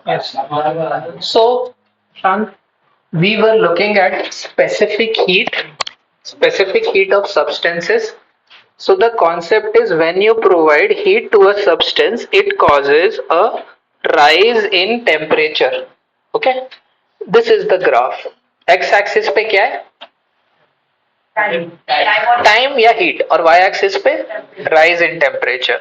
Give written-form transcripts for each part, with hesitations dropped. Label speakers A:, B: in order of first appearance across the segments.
A: Yes. So, Shant, we were looking at specific heat of substances. So the concept is when you provide heat to a substance, it causes a rise in temperature. Okay, this is the graph. X axis पे क्या है? Time या heat, और y axis पे rise in temperature.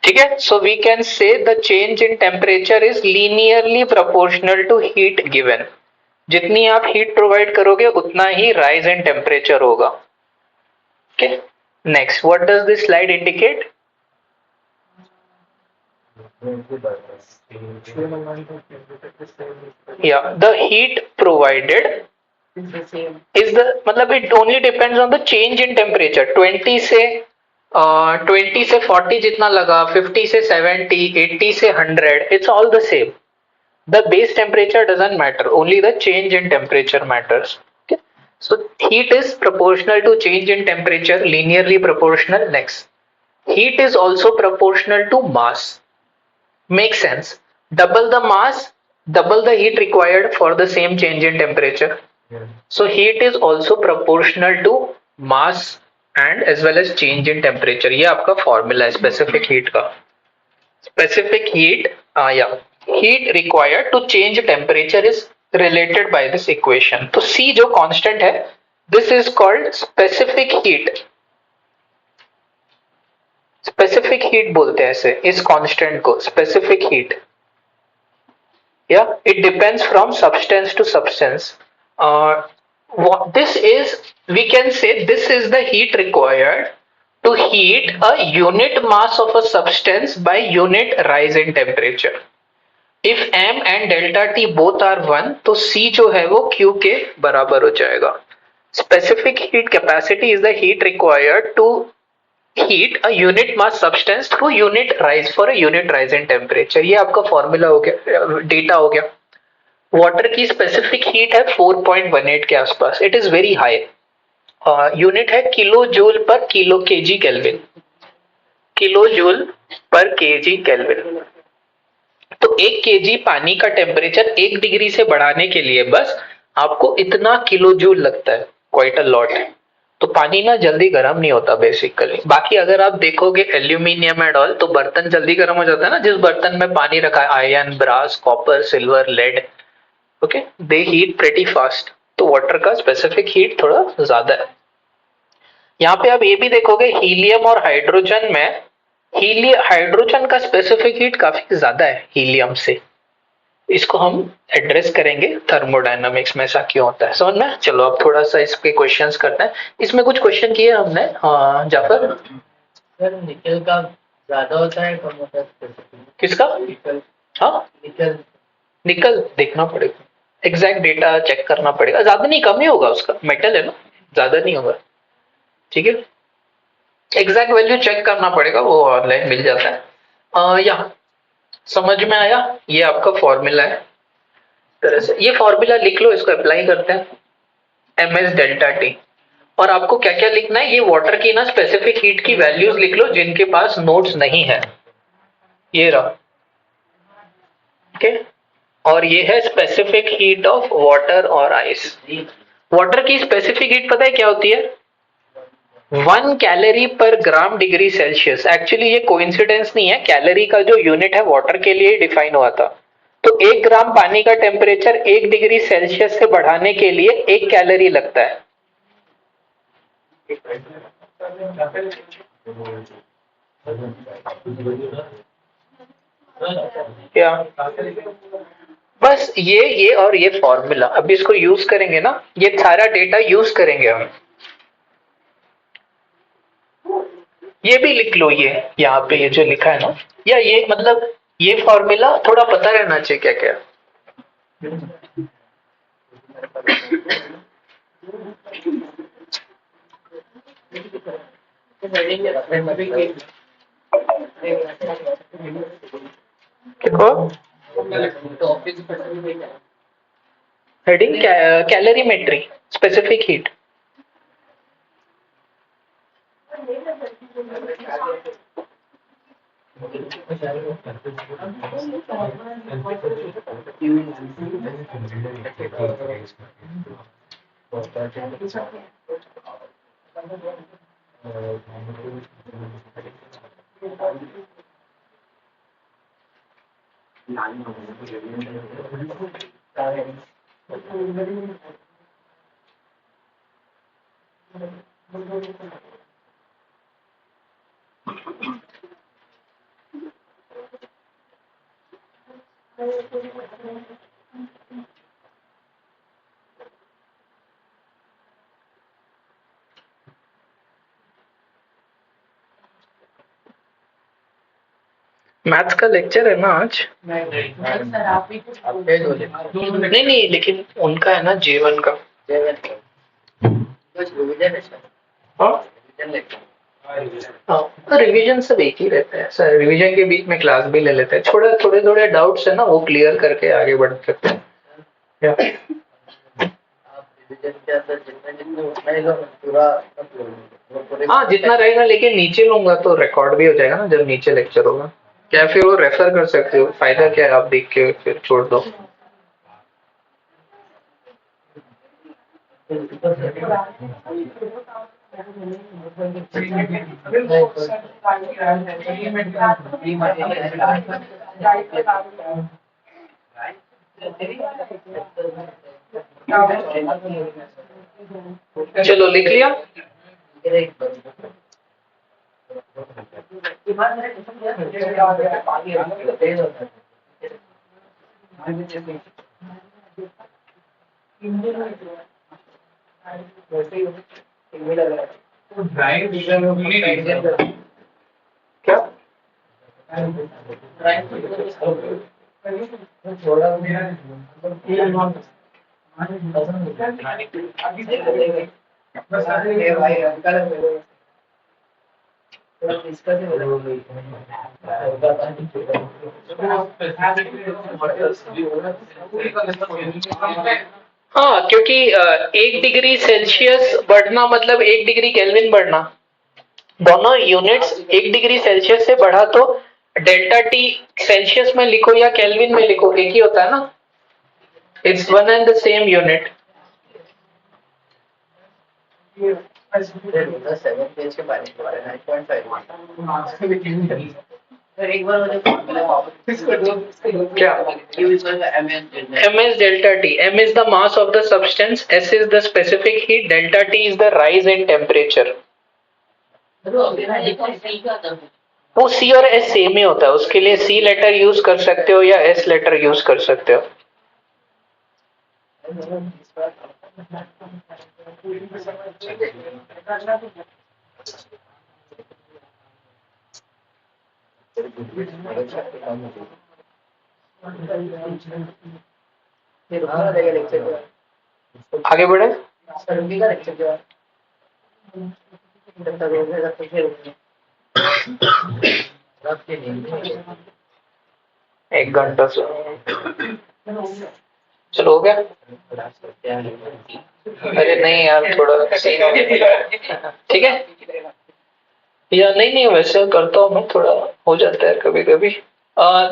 A: ठीक है, so we can say the change in temperature is linearly proportional to heat given. जितनी आप हीट प्रोवाइड करोगे उतना ही rise in temperature होगा. Okay, next, what does this slide indicate? Yeah, the heat provided is the मतलब it only depends on the change in temperature. 20 से 40 जितना लगा, 50 से 70, 80 से 100, it's all the same. The base temperature doesn't matter, only the change in temperature matters. Okay, so heat is proportional to change in temperature, linearly proportional. Next, heat is also proportional to mass. Makes sense. Double the mass, double the heat required for the same change in temperature. So heat is also proportional to mass and as well as change in temperature. ये आपका formula है specific heat का. Specific heat, heat required to change temperature is related by this equation. तो C जो constant है, this is called specific heat. Specific heat बोलते हैं ऐसे इस constant को specific heat. Yeah, it depends from substance to substance. What this is, we can say this is the heat required to heat a unit mass of a substance by unit rise in temperature. If m and delta t both are 1, तो c जो है वो q के बराबर हो जाएगा. Specific heat capacity is the heat required to heat a unit mass substance through unit rise for a unit rise in temperature. ये आपका फॉर्मूला हो गया, डेटा हो गया. वाटर की स्पेसिफिक हीट है 4.18 के आसपास. It is very high. Unit है kilojoule per kilo KG kelvin. Kilojoule per KG kelvin. तो 1 केजी पानी का टेम्परेचर 1 डिग्री से बढ़ाने के लिए बस आपको इतना किलो जूल लगता है. Quite a lot. तो पानी ना जल्दी गर्म नहीं होता बेसिकली. बाकी अगर आप देखोगे एल्यूमिनियम एंड ऑल, तो बर्तन जल्दी गर्म हो जाता है ना. जिस बर्तन में पानी रखा है, iron, brass, copper, silver, lead, okay, they heat pretty fast. तो वाटर का स्पेसिफिक हीट थोड़ा ज्यादा है. यहाँ पे आप ये भी देखोगे हीलियम और हाइड्रोजन में, हाइड्रोजन का स्पेसिफिक हीट काफी ज्यादा है हीलियम से. इसको हम एड्रेस करेंगे थर्मोडायनामिक्स में ऐसा क्यों होता है, समझ में. चलो अब थोड़ा सा इसके क्वेश्चंस करते हैं. इसमें कुछ क्वेश्चन किए हमने. जाफर,
B: सर निकल का ज्यादा होता है कम होता है?
A: किसका? हाँ, निकल देखना पड़ेगा, एग्जैक्ट डेटा चेक करना पड़ेगा. ज्यादा नहीं, कम ही होगा उसका, मेटल है ना, ज्यादा नहीं होगा. ठीक है, एग्जैक्ट वैल्यू चेक करना पड़ेगा, वो ऑनलाइन मिल जाता है. यहाँ समझ में आया. ये आपका फॉर्मूला है. तरह से ये फॉर्मूला लिख लो, इसको अप्लाई करते हैं. ms delta T. और आपको क्या क्या लिखना है, ये वाटर की ना स्पेसिफिक हीट की वैल्यूज लिख लो जिनके पास नोट्स नहीं है. ये रहा. ओके, और ये है स्पेसिफिक हीट ऑफ वाटर और आइस. वाटर की स्पेसिफिक हीट पता है क्या होती है? 1 कैलोरी पर ग्राम डिग्री सेल्सियस. एक्चुअली ये कोइंसिडेंस नहीं है, कैलोरी का जो यूनिट है वाटर के लिए डिफाइन हुआ था. तो 1 ग्राम पानी का टेम्परेचर 1 डिग्री सेल्सियस से बढ़ाने के लिए 1 कैलोरी लगता है. क्या? बस ये और ये फॉर्मूला अब इसको यूज करेंगे ना, ये सारा डेटा यूज करेंगे हम. ये भी लिख लो, ये यहाँ पे ये जो लिखा है ना, या ये मतलब ये फॉर्मूला थोड़ा पता रहना चाहिए क्या क्या. Heading calorimetry specific heat. Maths का लेक्चर है ना आज?
B: नहीं सर, आप भी कुछ
A: नहीं नहीं, लेकिन उनका है ना J1 का।
B: कुछ रिवीजन है सर।
A: हाँ
B: रिवीजन लेक्चर।
A: हाँ, तो रिवीजन सब एक ही रहता है सर। रिवीजन के बीच में क्लास भी ले लेते हैं, थोड़े थोड़े डाउट्स है ना वो क्लियर करके आगे बढ़ सकते हैं। या
B: आप रिवीजन के अंदर जितने जितने उतना ही लो, पूरा
A: हाँ जितना रहेगा, लेकिन नीचे लूंगा तो रिकॉर्ड भी हो जाएगा ना जब नीचे लेक्चर होगा। क्या फिर वो रेफर कर सकते हो, फायदा क्या है, आप देख के फिर छोड़ दो। चलो लिख लिया। क्या हाँ, क्योंकि 1 डिग्री सेल्सियस बढ़ना मतलब 1 डिग्री केल्विन बढ़ना, दोनों यूनिट्स 1 डिग्री सेल्सियस से बढ़ा तो डेल्टा टी सेल्सियस में लिखो या केल्विन में लिखो एक ही होता है ना, it's one and the same unit.
B: एक बार मुझे फॉर्मूला वापस
A: क्या
B: M
A: ms delta t, m is the mass of the substance, s is the specific heat, delta t is the rise in temperature। वो c और s same ही होता है, उसके लिए c लेटर यूज कर सकते हो या s लेटर यूज कर सकते हो। आगे बढ़े। एक घंटा से चलो हो गया। अरे नहीं यार, थोड़ा ठीक है या नहीं नहीं, वैसे करता हूँ मैं, थोड़ा हो जाता है कभी कभी।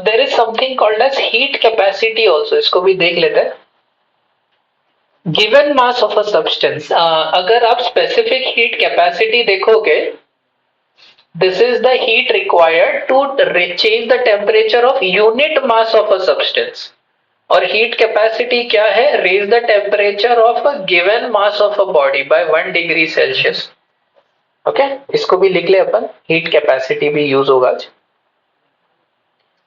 A: There is something called as heat capacity also, इसको भी देख लेते हैं। Given mass of a substance, अगर आप स्पेसिफिक हीट कैपेसिटी देखोगे, this is the heat required to change the temperature of unit mass of a substance. और heat capacity क्या है, raise the temperature of a given mass of a body by 1 degree Celsius. Okay, इसको भी लिख ले अपन, heat capacity भी use होगा आज।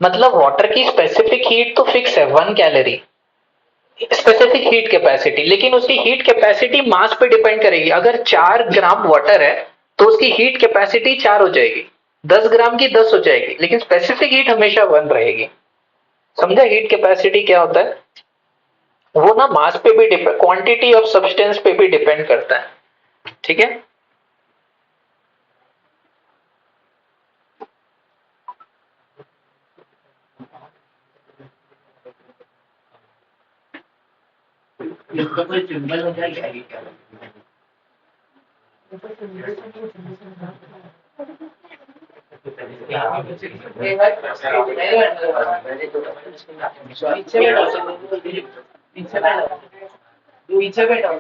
A: मतलब वाटर की स्पेसिफिक हीट तो फिक्स है 1 कैलोरी, स्पेसिफिक हीट कैपेसिटी, लेकिन उसकी हीट कैपेसिटी मास पे डिपेंड करेगी। अगर 4 ग्राम वाटर है तो उसकी हीट कैपेसिटी 4 हो जाएगी, 10 ग्राम की 10 हो जाएगी, लेकिन स्पेसिफिक हीट हमेशा 1 रहेगी। समझा हीट कैपेसिटी क्या होता है? वो ना मास पे भी डिपेंड, क्वांटिटी ऑफ सब्सटेंस पे भी डिपेंड करता है। ठीक है,
B: इसका कोई सिंबल हो जाएगा क्या? पीछे बैठो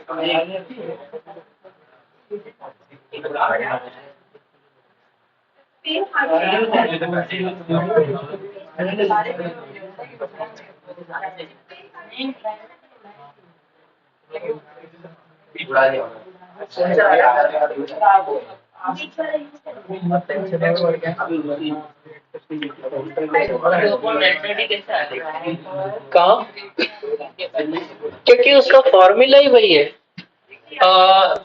A: कहाँ? क्योंकि उसका फॉर्मूला ही वही है।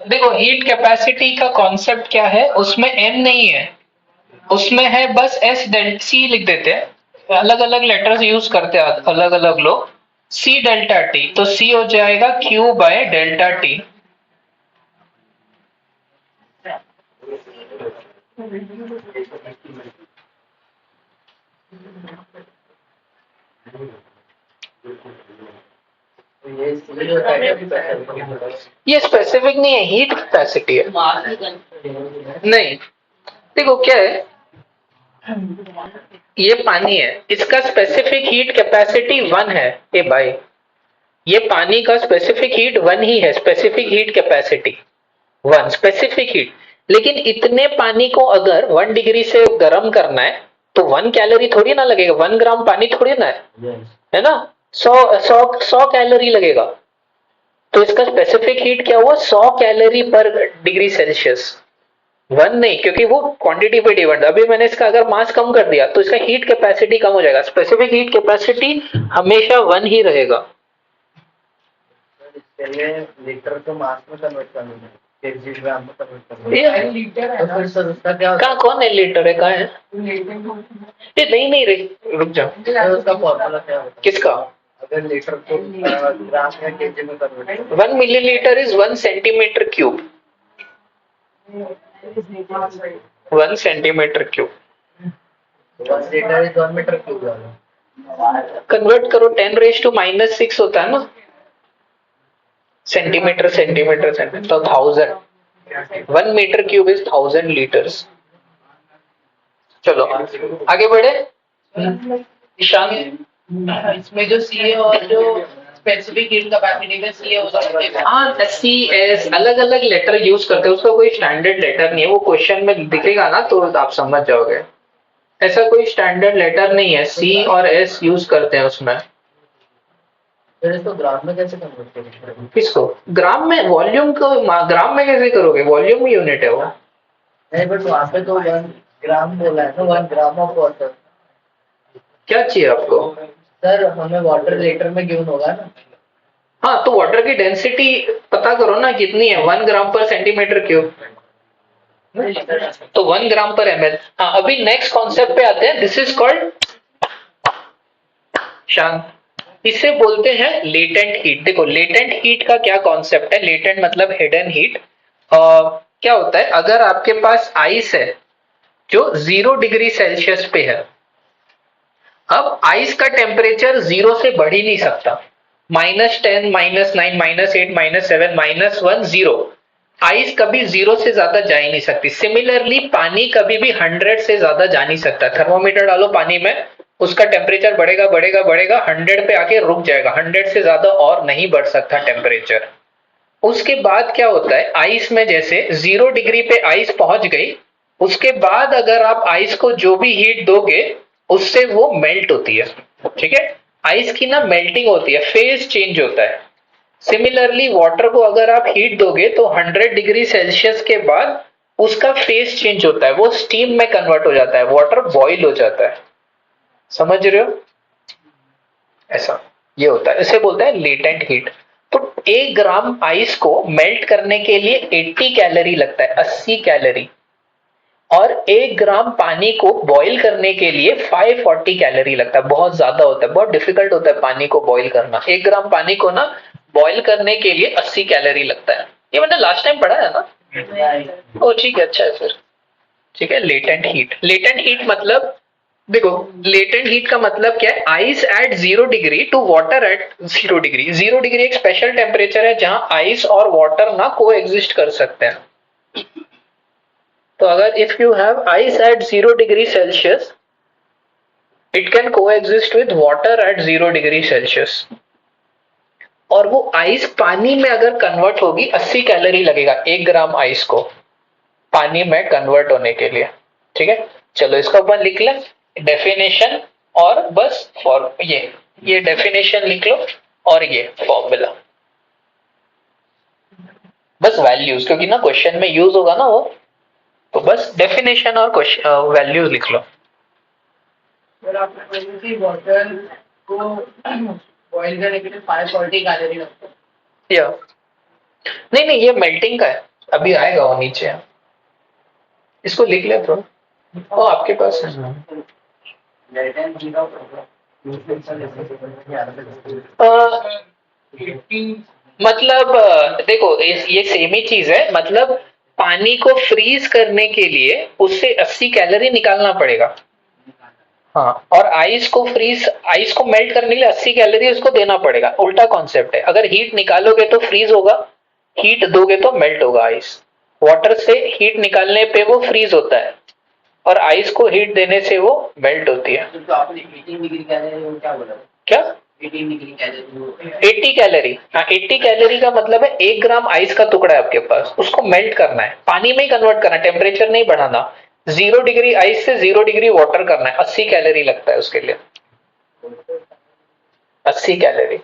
A: देखो हीट कैपेसिटी का कॉन्सेप्ट क्या है, उसमें एन नहीं है, उसमें है बस एस डेल्टा सी लिख देते हैं, अलग अलग लेटर्स यूज करते हैं अलग अलग लोग। सी डेल्टा टी, तो सी हो जाएगा क्यू बाय डेल्टा टी। ये स्पेसिफिक नहीं है, हीट कैपेसिटी है। नहीं, देखो क्या है, ये पानी है, इसका स्पेसिफिक हीट कैपेसिटी 1 है। ए भाई, ये पानी का स्पेसिफिक हीट 1 ही है, specific heat capacity 1 specific heat. लेकिन इतने पानी को अगर 1 डिग्री से गर्म करना है तो 1 कैलोरी थोड़ी ना लगेगा, 1 ग्राम पानी थोड़ी ना है ना, 100 कैलोरी लगेगा। तो इसका स्पेसिफिक हीट क्या हुआ, 100 कैलोरी पर डिग्री सेल्सियस, 1 नहीं, क्योंकि वो क्वांटिटी पे डिपेंड। अभी मैंने इसका अगर मास कम कर दिया तो इसका हीट कैपेसिटी कम हो जाएगा, स्पेसिफिक हीट कैपेसिटी हमेशा 1 ही रहेगा।
B: लीटर को मास में कन्वर्ट करना है, ग्राम में कन्वर्ट करना है। लीटर है, तो फिर सर उसका क्या
A: कहाँ, कौन है लीटर है, कहाँ है ये, नहीं रे, रुक जाओ,
B: उसका फॉर्मूला क्या होता है?
A: किसका?
B: अगर लीटर को ग्राम या केजी में convert
A: 1 millilitre is 1 centimetre cube, 1 centimetre cube.
B: 1 litre is 1 metre cube
A: convert करो, 10⁻⁻⁶ होता है ना, सेंटीमीटर सेंटीमीटर सेंटीमीटर, तो 1000, 1 मीटर क्यूब इज 1000 लीटर्स। चलो आगे बढ़े। ईशान,
B: इसमें जो सी है और जो स्पेसिफिक हीट कैपेसिटी का सी है उसका,
A: हाँ सी एस अलग अलग लेटर यूज करते हैं, उसका कोई स्टैंडर्ड लेटर नहीं है, वो क्वेश्चन में दिखेगा ना तो आप समझ जाओगे। ऐसा कोई स्टैंडर्ड लेटर नहीं है, सी और एस यूज करते हैं उसमें।
B: फिर इसको ग्राम में कैसे कन्वर्ट करेंगे?
A: किसको ग्राम में, वॉल्यूम को ग्राम में कैसे करोगे, वॉल्यूम यूनिट है वो।
B: नहीं बट वहाँ पे तो 1 ग्राम बोला है ना, 1 ग्राम ऑफ वाटर।
A: क्या चाहिए आपको?
B: सर हमें वाटर लीटर में गिवन होगा ना।
A: हाँ तो वाटर की डेंसिटी पता करो ना कितनी है, 1 ग्राम पर सेंटीमीटर क्यूब, तो 1 ग्राम पर ml। हाँ अभी नेक्स्ट कॉन्सेप्ट पे आते हैं, दिस इज कॉल्ड शांत, इसे बोलते हैं लेटेंट हीट। देखो लेटेंट हीट का क्या कॉन्सेप्ट है, लेटेंट मतलब हिडन हीट। क्या होता है, अगर आपके पास आइस है जो 0 डिग्री सेल्सियस पे है, अब आइस का टेम्परेचर 0 से बढ़ ही नहीं सकता, -10 -9 -8 -7 -1 0, आइस कभी 0 से ज्यादा जा ही नहीं सकती। सिमिलरली पानी कभी भी 100 से ज्यादा जा नहीं सकता, थर्मोमीटर डालो पानी में, उसका टेम्परेचर बढ़ेगा बढ़ेगा बढ़ेगा, 100 पे आके रुक जाएगा, 100 से ज्यादा और नहीं बढ़ सकता टेम्परेचर। उसके बाद क्या होता है, आइस में जैसे 0 डिग्री पे आइस पहुंच गई, उसके बाद अगर आप आइस को जो भी हीट दोगे उससे वो मेल्ट होती है, ठीक है, आइस की ना मेल्टिंग होती है, फेज चेंज होता है। सिमिलरली वाटर को अगर आप हीट दोगे तो 100 डिग्री सेल्सियस के बाद उसका फेज चेंज होता है, वो स्टीम में कन्वर्ट हो जाता है, वाटर बॉईल हो जाता है, समझ रहे हो, ऐसा ये होता है, इसे बोलते हैं लेटेंट हीट। तो 1 ग्राम आइस को मेल्ट करने के लिए 80 कैलोरी लगता है, 80 कैलोरी, और 1 ग्राम पानी को बॉईल करने के लिए 540 कैलोरी लगता है, बहुत ज्यादा होता है, बहुत डिफिकल्ट होता है पानी को बॉईल करना। 1 ग्राम पानी को ना बॉईल करने के लिए 80 कैलोरी लगता है, ये मैंने लास्ट टाइम पढ़ा है ना। ओ ठीक है, अच्छा है फिर, ठीक है। लेटेंट हीट, लेटेंट हीट मतलब देखो, लेटेंट हीट का मतलब क्या है, ice at 0 degree to water at 0 degree. 0 degree एक स्पेशल टेम्परेचर है जहां आइस और वाटर ना को एग्जिस्ट कर सकते हैं, तो अगर if you have ice at 0 degree Celsius, it can coexist with water at 0 degree Celsius, और वो आइस पानी में अगर कन्वर्ट होगी 80 कैलोरी लगेगा 1 ग्राम आइस को पानी में कन्वर्ट होने के लिए। ठीक है, चलो इसको अपन लिख लें डेफिनेशन, और बस फॉर ये डेफिनेशन लिख लो और ये फॉर्मूला, बस वैल्यूज, क्योंकि ना क्वेश्चन में यूज होगा ना वो, तो बस डेफिनेशन और वैल्यूज लिख लो।
B: फिर आपने बोली थी वाटर को बॉईल करने के लिए 540 कैलोरी लगता है।
A: या नहीं नहीं, ये मेल्टिंग का है, अभी आएगा वो नीचे, इसको लिख ले ब्रो, वो आपके पास है। मतलब देखो ये सेम ही चीज है, मतलब पानी को फ्रीज करने के लिए उससे 80 कैलोरी निकालना पड़ेगा। हाँ, और आइस को मेल्ट करने के लिए 80 कैलोरी उसको देना पड़ेगा, उल्टा कॉन्सेप्ट है। अगर हीट निकालोगे तो फ्रीज होगा, हीट दोगे तो मेल्ट होगा आइस। वाटर से हीट निकालने पे वो फ्रीज होता है, और आइस को हीट देने से वो मेल्ट होती है।
B: तो आपने 18 डिग्री कैलोरी क्या बोला?
A: क्या
B: 18 डिग्री कैलोरी?
A: 80 कैलोरी? हाँ, 80 कैलोरी का मतलब है 1 ग्राम आइस का टुकड़ा है आपके पास, उसको मेल्ट करना है, पानी में ही कन्वर्ट करना है, टेम्परेचर नहीं बढ़ाना। 0 डिग्री आइस से 0 डिग्री वाटर करना है, 80 कैलोरी लगता है उसके लिए, 80 calorie.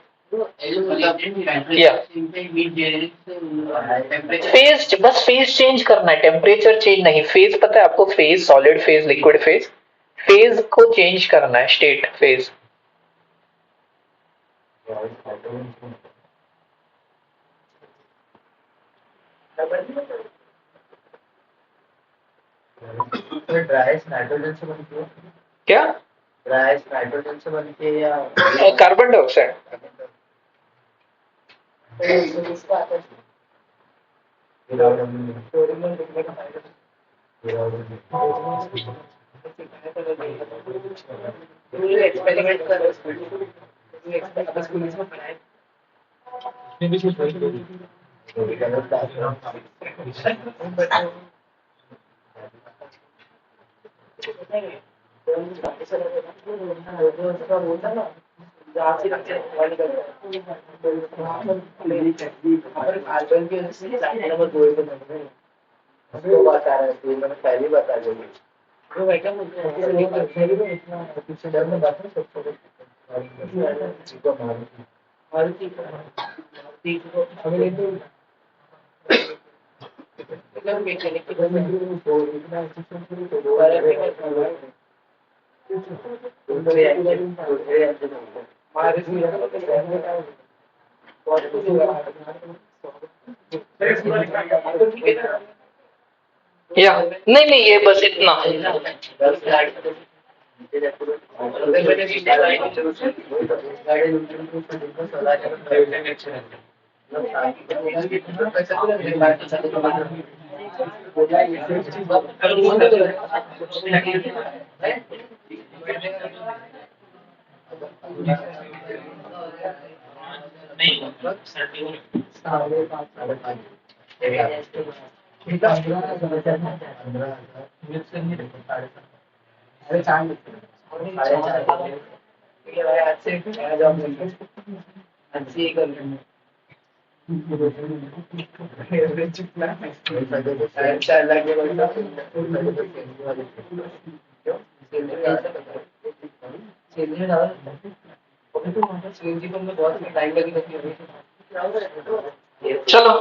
A: Phase, burst phase change करना है, टेम्परेचर चेंज नहीं। फेज पता है आपको, phase solid phase, liquid phase, phase को चेंज करना है, स्टेट फेज।
B: ड्राई नाइट्रोजन से बनती है?
A: क्या
B: ड्राई नाइट्रोजन से बनती है या
A: कार्बन डाइऑक्साइड?
B: एक्सपेरिमेंट कर पुलिस में पढ़ाई उसको बता रहे थे, मैंने पहली बता दी। वो बेटा मुझे डर में बात नहीं सकते। मारुति को अगले दिन मतलब मैकेनिक की
A: या नहीं नहीं, ये बस इतना।
B: अरे चांद अच्छी कर बहुत टाइम लगी।
A: चलो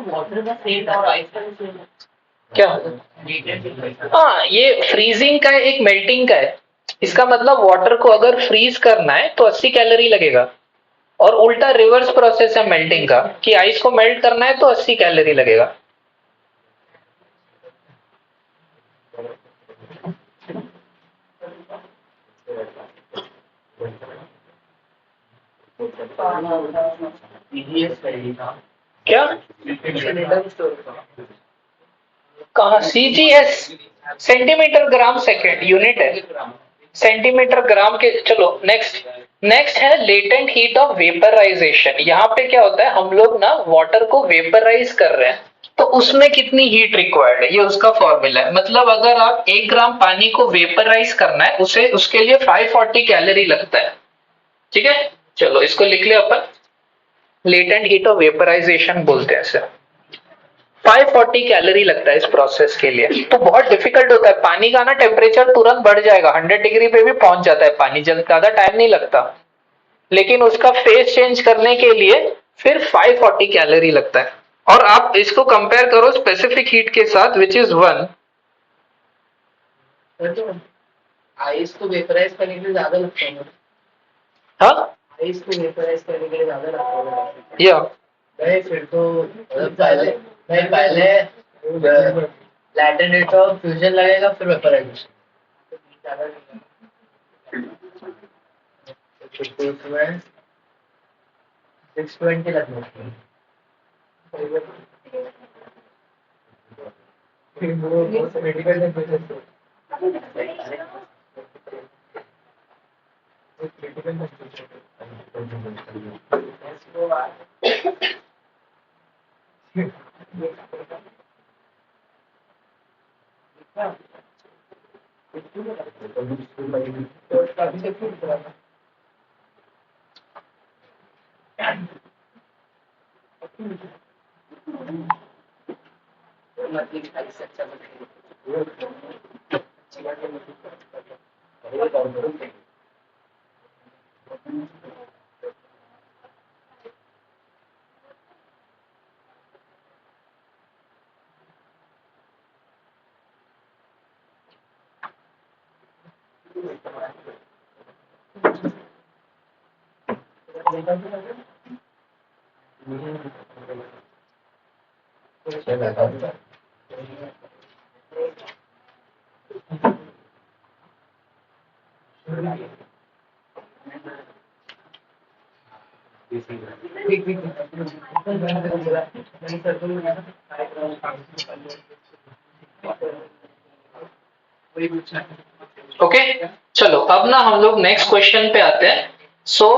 B: वाटर का सेट और आइस का सेट
A: क्या, हाँ ये फ्रीजिंग का है, एक मेल्टिंग का है। इसका मतलब वाटर को अगर फ्रीज करना है तो 80 कैलोरी लगेगा, और उल्टा रिवर्स प्रोसेस है मेल्टिंग का, कि आइस को मेल्ट करना है तो 80 कैलोरी लगेगा। क्या कहा? CGS centimetre gram second unit है, सेंटीमीटर ग्राम के। चलो नेक्स्ट, नेक्स्ट है लेटेंट हीट ऑफ वेपराइजेशन। यहाँ पे क्या होता है, हम लोग ना वाटर को वेपराइज कर रहे हैं, तो उसमें कितनी हीट रिक्वायर्ड है, ये उसका फॉर्मूला है। मतलब अगर आप 1 ग्राम पानी को वेपराइज करना है, उसे उसके लिए 540 कैलोरी लगता है। ठीक है, चलो इसको लिख लिया अपन, लेटेंट हीट ऑफ वेपराइजेशन बोलते हैं इसे। 540 कैलोरी लगता है इस प्रोसेस के लिए। तो बहुत डिफिकल्ट होता है, पानी का ना टेम्परेचर तुरंत बढ़ जाएगा, 100 डिग्री पे भी पहुंच जाता है पानी, ज्यादा टाइम नहीं लगता, लेकिन उसका फेस चेंज करने के लिए फिर 540 कैलोरी लगता है। और आप इसको कंपेयर करो स्पेसिफिक हीट के साथ, विच इज 1।
B: आइस को वेपराइज करने के लिए ज्यादा लगता है।
A: हाँ,
B: आइस को वेपराइज करने के लिए ज्यादा लगता है
A: या
B: नहीं, फिर तो पहले लैटेंट हीट ऑफ फ्यूजन लगेगा, फिर वेपराइजेशन। 620 लगना चाहिए। Medical temperature
A: okay. चलो अब ना हम लोग नेक्स्ट क्वेश्चन पे आते हैं। सो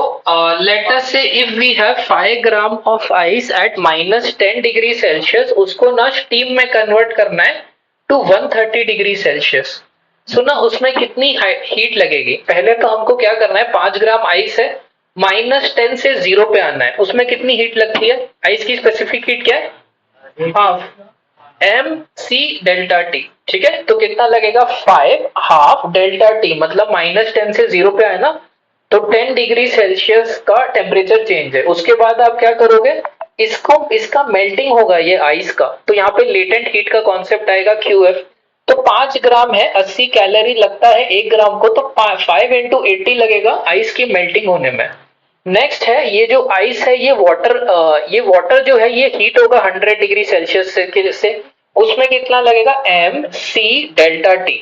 A: let us say if we have 5 gram of ice at -10 degree Celsius, उसको ना स्टीम में कन्वर्ट करना है टू 130 डिग्री सेल्सियस। सो ना उसमें कितनी हीट लगेगी? पहले तो हमको क्या करना है, 5 ग्राम आइस है, -10 से 0 पे आना है, उसमें कितनी हीट लगती है? आइस की स्पेसिफिक हीट क्या है? Half MC delta T. ठीक है, तो कितना लगेगा? 5 हाफ डेल्टा टी, मतलब -10 से 0 पे आए ना, तो 10 डिग्री सेल्सियस का टेम्परेचर चेंज है। उसके बाद आप क्या करोगे, इसको इसका मेल्टिंग होगा ये आइस का, तो यहाँ पे लेटेंट हीट का कॉन्सेप्ट आएगा QF। तो 5 ग्राम है, 80 कैलोरी लगता है 1 ग्राम को, तो 5 इंटू 80 लगेगा आइस की मेल्टिंग होने में। नेक्स्ट है ये जो आइस है, ये वाटर जो है ये हीट होगा 100 डिग्री सेल्सियस से उसमें कितना लगेगा? MC delta T.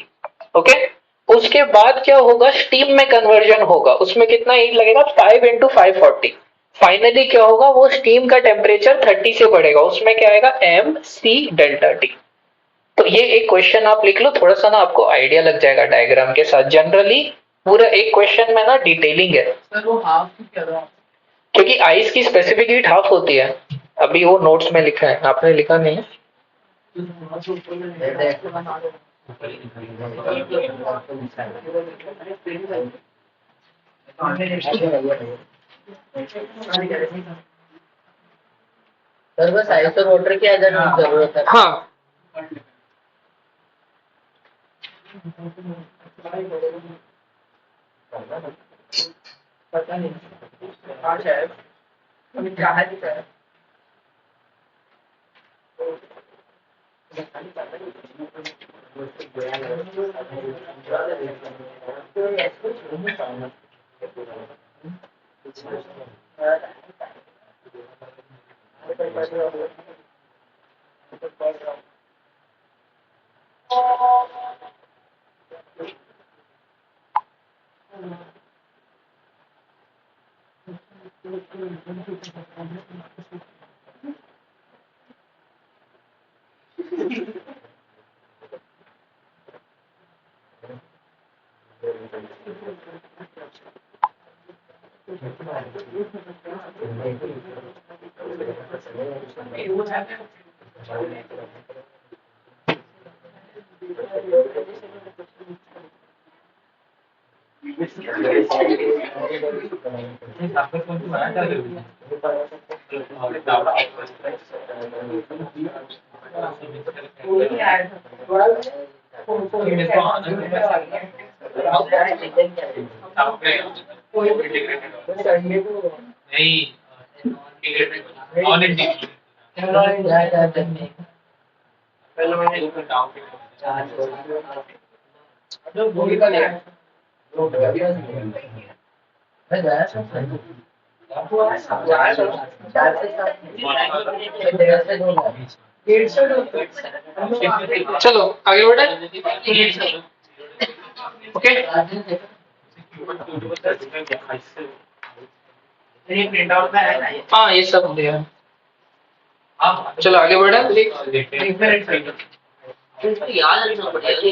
A: ओके, उसके बाद क्या होगा, स्टीम में कन्वर्जन होगा, उसमें कितना हीट लगेगा? 5 इंटू 540। फाइनली क्या होगा, वो स्टीम का टेम्परेचर 30 से बढ़ेगा, उसमें क्या आएगा? MC delta T. तो ये एक क्वेश्चन आप लिख लो, थोड़ा सा ना आपको आइडिया लग जाएगा डायग्राम के साथ। जनरली पूरा एक क्वेश्चन में ना डिटेलिंग है,
B: सर वो हाफ की क्या रहा
A: क्योंकि आइस की स्पेसिफिक हीट हाफ होती है। अभी वो नोट्स में लिखा है, आपने लिखा नहीं है?
B: सर बस आइस और वाटर की अगर जरूरत है।
A: हाँ,
B: पता नहीं हाँ शायद अभी क्या है शायद
A: चलो आगे बढ़े। ओके हाँ ये सब दिया। चलो आगे बढ़े।
B: याद रखना पड़ेगा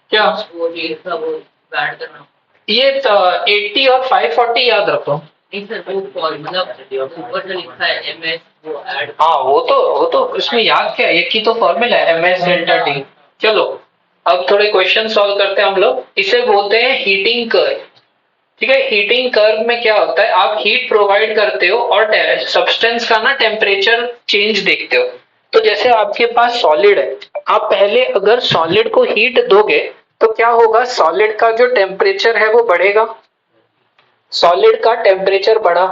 A: क्या
B: वो डेट का वो ऐड करना।
A: ये 80 और 540 याद रखो।
B: नहीं सर वो मतलब ऊपर जो लिखा है MS वो ऐड।
A: हाँ वो तो इसमें याद क्या है, एक ही तो फॉर्मूला है MS डेल्टा टी। चलो अब थोड़े क्वेश्चन सॉल्व करते हैं हम लोग। इसे बोलते हैं हीटिंग कर्व। ठीक है, हीटिंग कर्व में क्या होता है, आप हीट प्रोवाइड करते हो और सब्सटेंस का ना टेम्परेचर चेंज देखते हो। तो जैसे आपके पास सॉलिड है, आप पहले अगर सॉलिड को हीट दोगे तो क्या होगा, सॉलिड का जो टेम्परेचर है वो बढ़ेगा। सॉलिड का टेम्परेचर बढ़ा,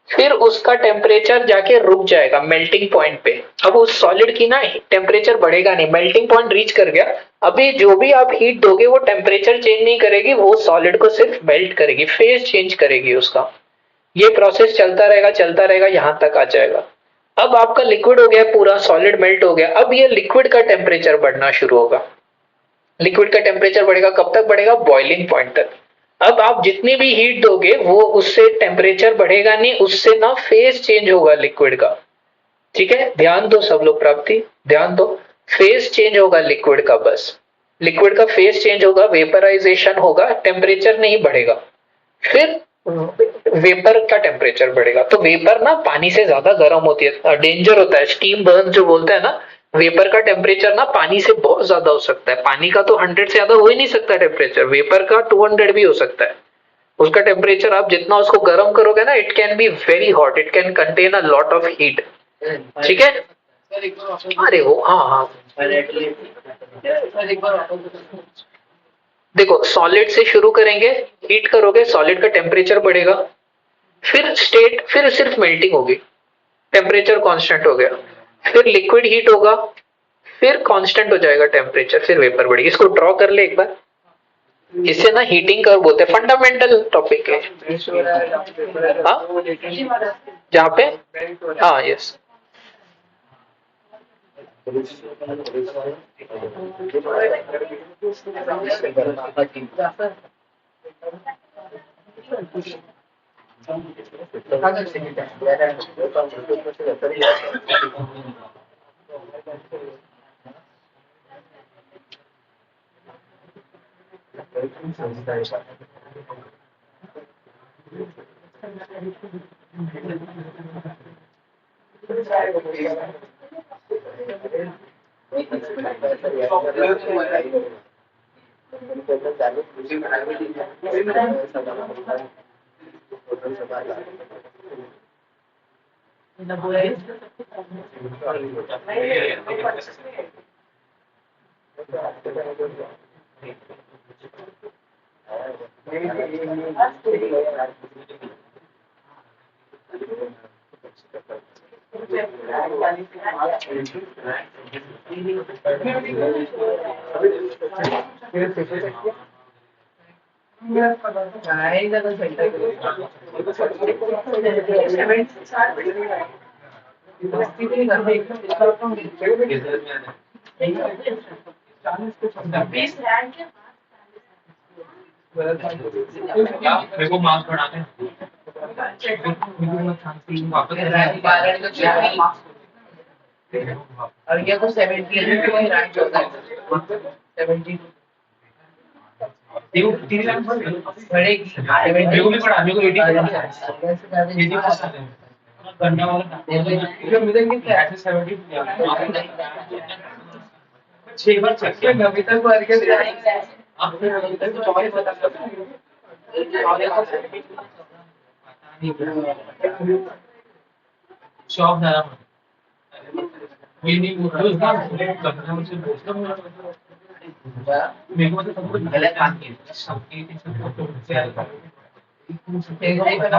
A: फिर उसका टेम्परेचर जाके रुक जाएगा मेल्टिंग पॉइंट पे। अब उस सॉलिड की ना टेम्परेचर बढ़ेगा नहीं, मेल्टिंग पॉइंट रीच कर गया। अभी जो भी आप हीट दोगे वो टेम्परेचर चेंज नहीं करेगी, वो सॉलिड को सिर्फ मेल्ट करेगी, फेज चेंज करेगी उसका। ये प्रोसेस चलता रहेगा यहां तक आ जाएगा। अब आपका लिक्विड हो गया, पूरा सॉलिड मेल्ट हो गया। अब ये लिक्विड का टेम्परेचर बढ़ना शुरू होगा। लिक्विड का टेम्परेचर बढ़ेगा, कब तक बढ़ेगा, बॉइलिंग पॉइंट तक। अब आप जितनी भी हीट दोगे वो उससे टेम्परेचर बढ़ेगा नहीं, उससे ना फेज चेंज होगा लिक्विड का। ठीक है, ध्यान दो सब लोग, प्राप्ति ध्यान दो। फेज चेंज होगा लिक्विड का, बस लिक्विड का फेज चेंज होगा, वेपराइजेशन होगा, टेम्परेचर नहीं बढ़ेगा। फिर वेपर का टेम्परेचर बढ़ेगा। तो वेपर ना पानी से ज्यादा गर्म होती है, डेंजर होता है, स्टीम बर्न जो बोलते हैं ना। वेपर का टेम्परेचर ना पानी से बहुत ज्यादा हो सकता है। पानी का तो 100 से ज्यादा हो ही नहीं सकता टेम्परेचर, वेपर का 200 भी हो सकता है। उसका टेम्परेचर आप जितना उसको गर्म करोगे ना, it can be very hot, it can contain a lot of heat. ठीक है, अरे वो हाँ हाँ देखो, सॉलिड से शुरू करेंगे, हीट करोगे, सॉलिड का टेम्परेचर बढ़ेगा, फिर सिर्फ मेल्टिंग होगी, टेम्परेचर कांस्टेंट हो गया। फिर लिक्विड हीट होगा, फिर कांस्टेंट हो जाएगा टेम्परेचर, फिर वेपर बढ़ेगी। इसको ड्रॉ कर ले एक बार। इसे ना हीटिंग कर्व बोलते हैं, फंडामेंटल टॉपिक है। हाँ जहाँ पे, हाँ यस।
C: मेरे को मार्क्स बढ़ाने
B: और ये तो 70 रैंक होता है 70 बढ़ेगी 70 भी पढ़ा मेरे को 80 करने वाला मुझे कितना है 70 6 बार चेक किया अभी तक बार के आपने अभी तक तो तुम्हारी पता शॉप ज्यादा ये नहीं बोल रहा उसका करना मुझे बोलता मेरे को मतलब सब कुछ गलत काम किया सबके एक नहीं बना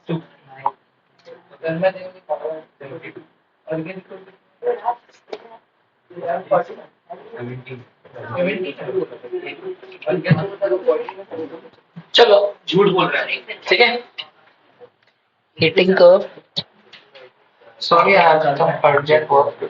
B: चुप घर में देंगे ऑर्गेनिक
A: चलो
B: झूठ बोल रहा है
A: ठीक है heating curve sorry I have some urgent work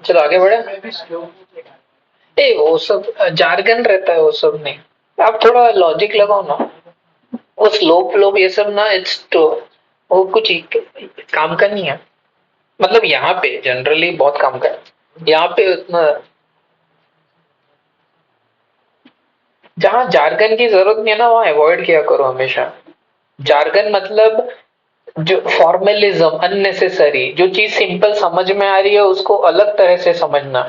A: चलो आगे बढ़े ए वो सब जार्गन रहता है वो सब नहीं आप थोड़ा लॉजिक लगाओ ना वो स्लोप फ्लोप ये सब ना इट्स तो वो कुछ काम का नहीं है मतलब यहाँ पे जनरली बहुत काम का है यहाँ पे उतना जहाँ जार्गन की जरूरत नहीं है ना वहाँ अवॉइड किया करो हमेशा जार्गन मतलब जो फॉर्मलिज्म अननेसेसरी जो चीज सिंपल समझ में आ रही है उसको अलग तरह से समझना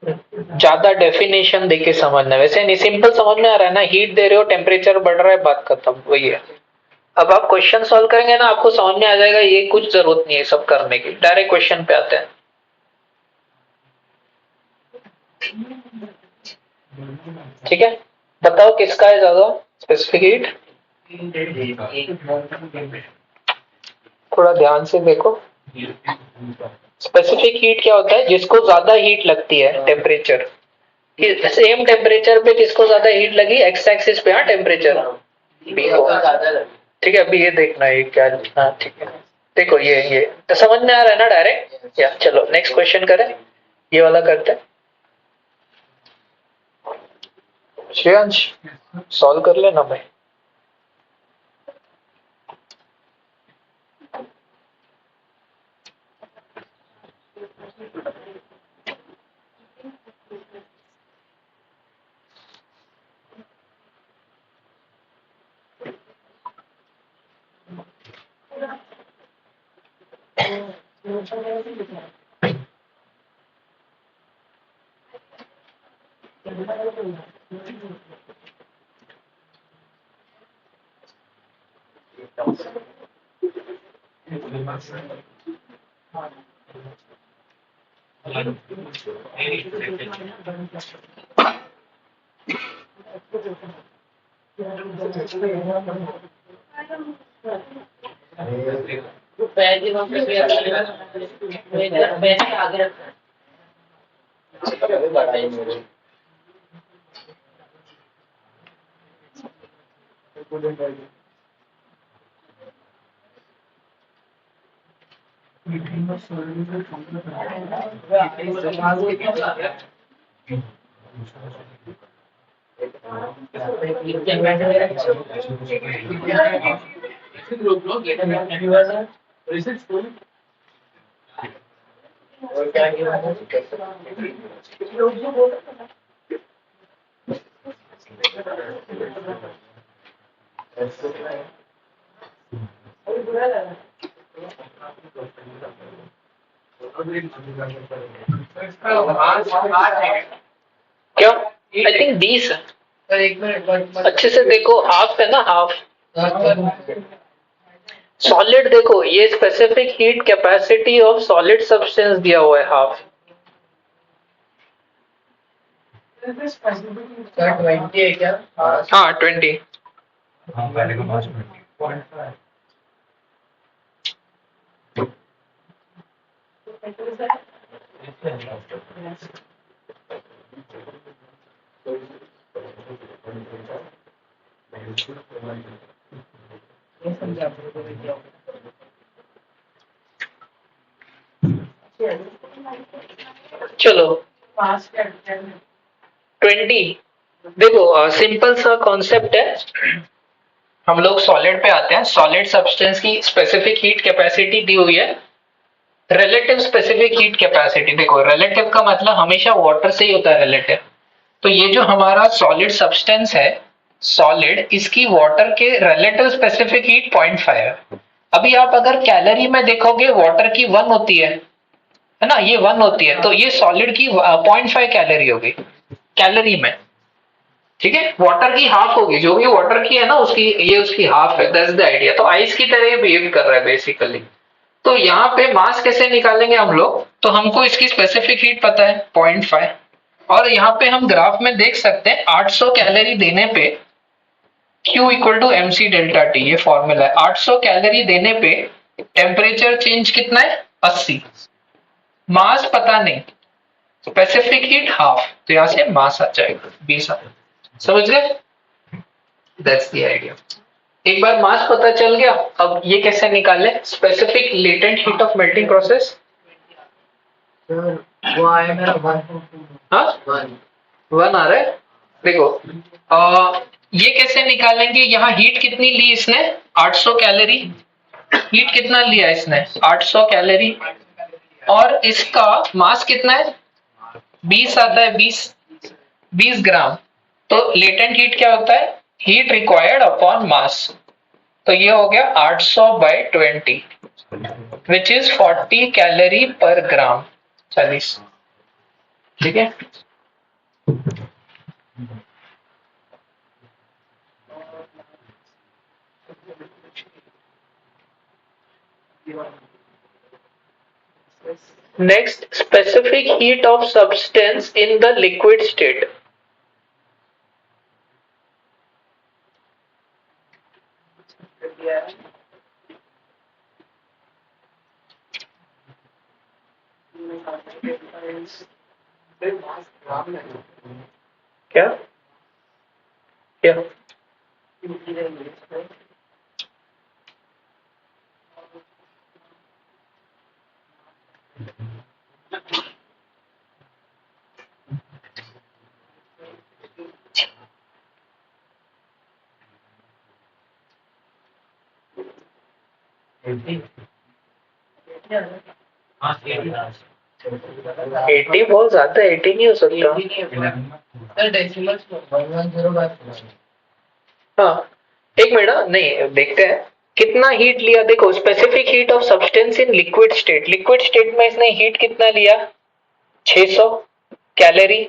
A: ज्यादा डेफिनेशन देके समझना वैसे नहीं सिंपल समझ में आ रहा है ना हीट दे रहे हो टेम्परेचर बढ़ रहा है बात खत्म वही है अब आप क्वेश्चन सॉल्व करेंगे ना आपको समझ में आ जाएगा ये कुछ जरूरत नहीं है सब करने की डायरेक्ट क्वेश्चन पे आते हैं ठीक है बताओ किसका है ज्यादा स्पेसिफिक हीट थोड़ा ध्यान से देखो स्पेसिफिक हीट क्या होता है जिसको ज्यादा हीट लगती है टेम्परेचर सेम टेम्परेचर पे किसको ज्यादा हीट लगी एक्स एक्सिस पे हाँ टेम्परेचर बी को ठीक है अभी ये देखना है क्या हाँ ठीक है देखो ये तो समझ में आ रहा है ना डायरेक्ट या चलो नेक्स्ट क्वेश्चन करें ये वाला करते हैं श्रेयांश सॉल्व कर लेना भाई
B: आगे
A: क्यों आई थिंक 20 है
B: एक मिनट
A: अच्छे से देखो हाफ है ना हाफ सॉलिड देखो ये specific heat capacity of solid substance दिया हुआ है हाफ
B: 20 है क्या
A: हाँ 20
C: हाँ पहले का 5 मिनट
B: ये समझा
A: चलो
B: पास
A: 20। देखो सिंपल सा कॉन्सेप्ट है। हम लोग सॉलिड पे आते हैं। सॉलिड सब्सटेंस की स्पेसिफिक हीट कैपेसिटी दी हुई है। रिलेटिव स्पेसिफिक हीट कैपेसिटी, देखो रिलेटिव का मतलब हमेशा वाटर से ही होता है रिलेटिव। तो ये जो हमारा सॉलिड सब्सटेंस है, सॉलिड, इसकी वाटर के रिलेटिव स्पेसिफिक हीट 0.5 है। अभी आप अगर कैलोरी में देखोगे वाटर की 1 होती है ना, ये 1 होती है, तो ये सॉलिड की 0.5 कैलोरी होगी कैलोरी में। ठीक है, वाटर की हाफ होगी, जो भी वाटर की है ना उसकी, ये उसकी हाफ है। That's the idea. तो आइस की तरह बिहेव कर रहा है बेसिकली। तो यहाँ पे मास कैसे निकालेंगे हम लोग, तो हमको इसकी स्पेसिफिक हीट पता है 0.5, और यहाँ पे हम ग्राफ में देख सकते हैं 800 कैलोरी देने पे Q equal to M C delta T, ये फॉर्मूला है। 800 कैलोरी देने पे टेम्परेचर चेंज कितना है, 80। मास पता नहीं, स्पेसिफिक हीट हाफ, तो यहाँ से मास आ जाएगा 20। समझ गए? That's the idea. एक बार मास पता चल गया, अब ये कैसे निकाले specific latent heat of melting process.
B: वो आया मेरा 1
A: हाँ 1 आ रहा है। देखो ये कैसे निकालेंगे, यहाँ हीट कितनी ली इसने, 800 कैलोरी। हीट कितना लिया इसने, 800 कैलोरी, और इसका मास कितना है, 20 आता है, 20 ग्राम। तो लेटेंट हीट क्या होता है, हीट रिक्वायर्ड अपॉन मास। तो ये हो गया 800/20 विच इज 40 कैलोरी पर ग्राम, 40। ठीक है। Next, specific heat of substance in the liquid state. क्या क्या
B: हाँ
A: 80 बहुत ज्यादा, 80 नहीं हो सकता।
B: सर डेसिमल्स 110
A: हाँ एक मिनट, नहीं देखते हैं कितना हीट लिया। देखो specific heat of substance in liquid state, liquid state में इसने हीट कितना लिया, 600 कैलोरी,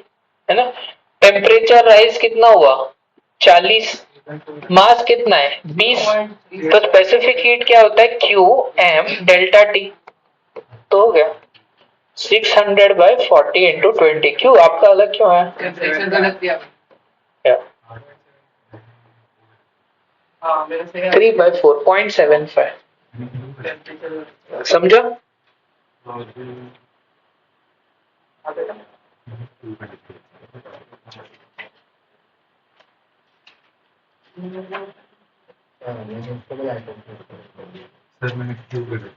A: है ना। टेम्परेचर राइज कितना हुआ, 40। मास कितना है, 20। तो स्पेसिफिक हीट क्या होता है, Q m डेल्टा टी। तो हो गया 600/40 इंटू 20। क्यों आपका अलग क्यों है,
B: टेंपरेचर गलत दिया
A: क्या
B: हाँ मेरे से
A: 3/4 0.75 समझा।
C: सर मैंने क्यों कर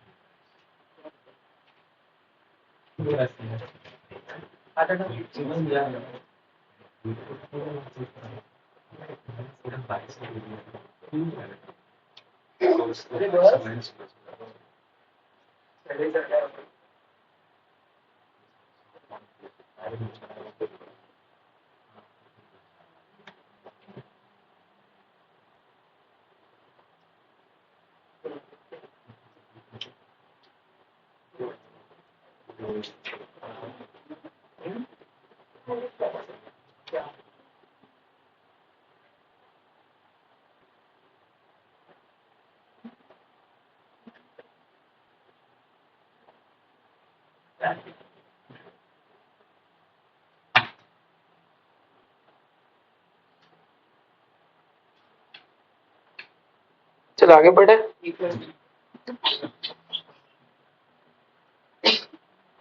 A: चलो आगे बढ़े।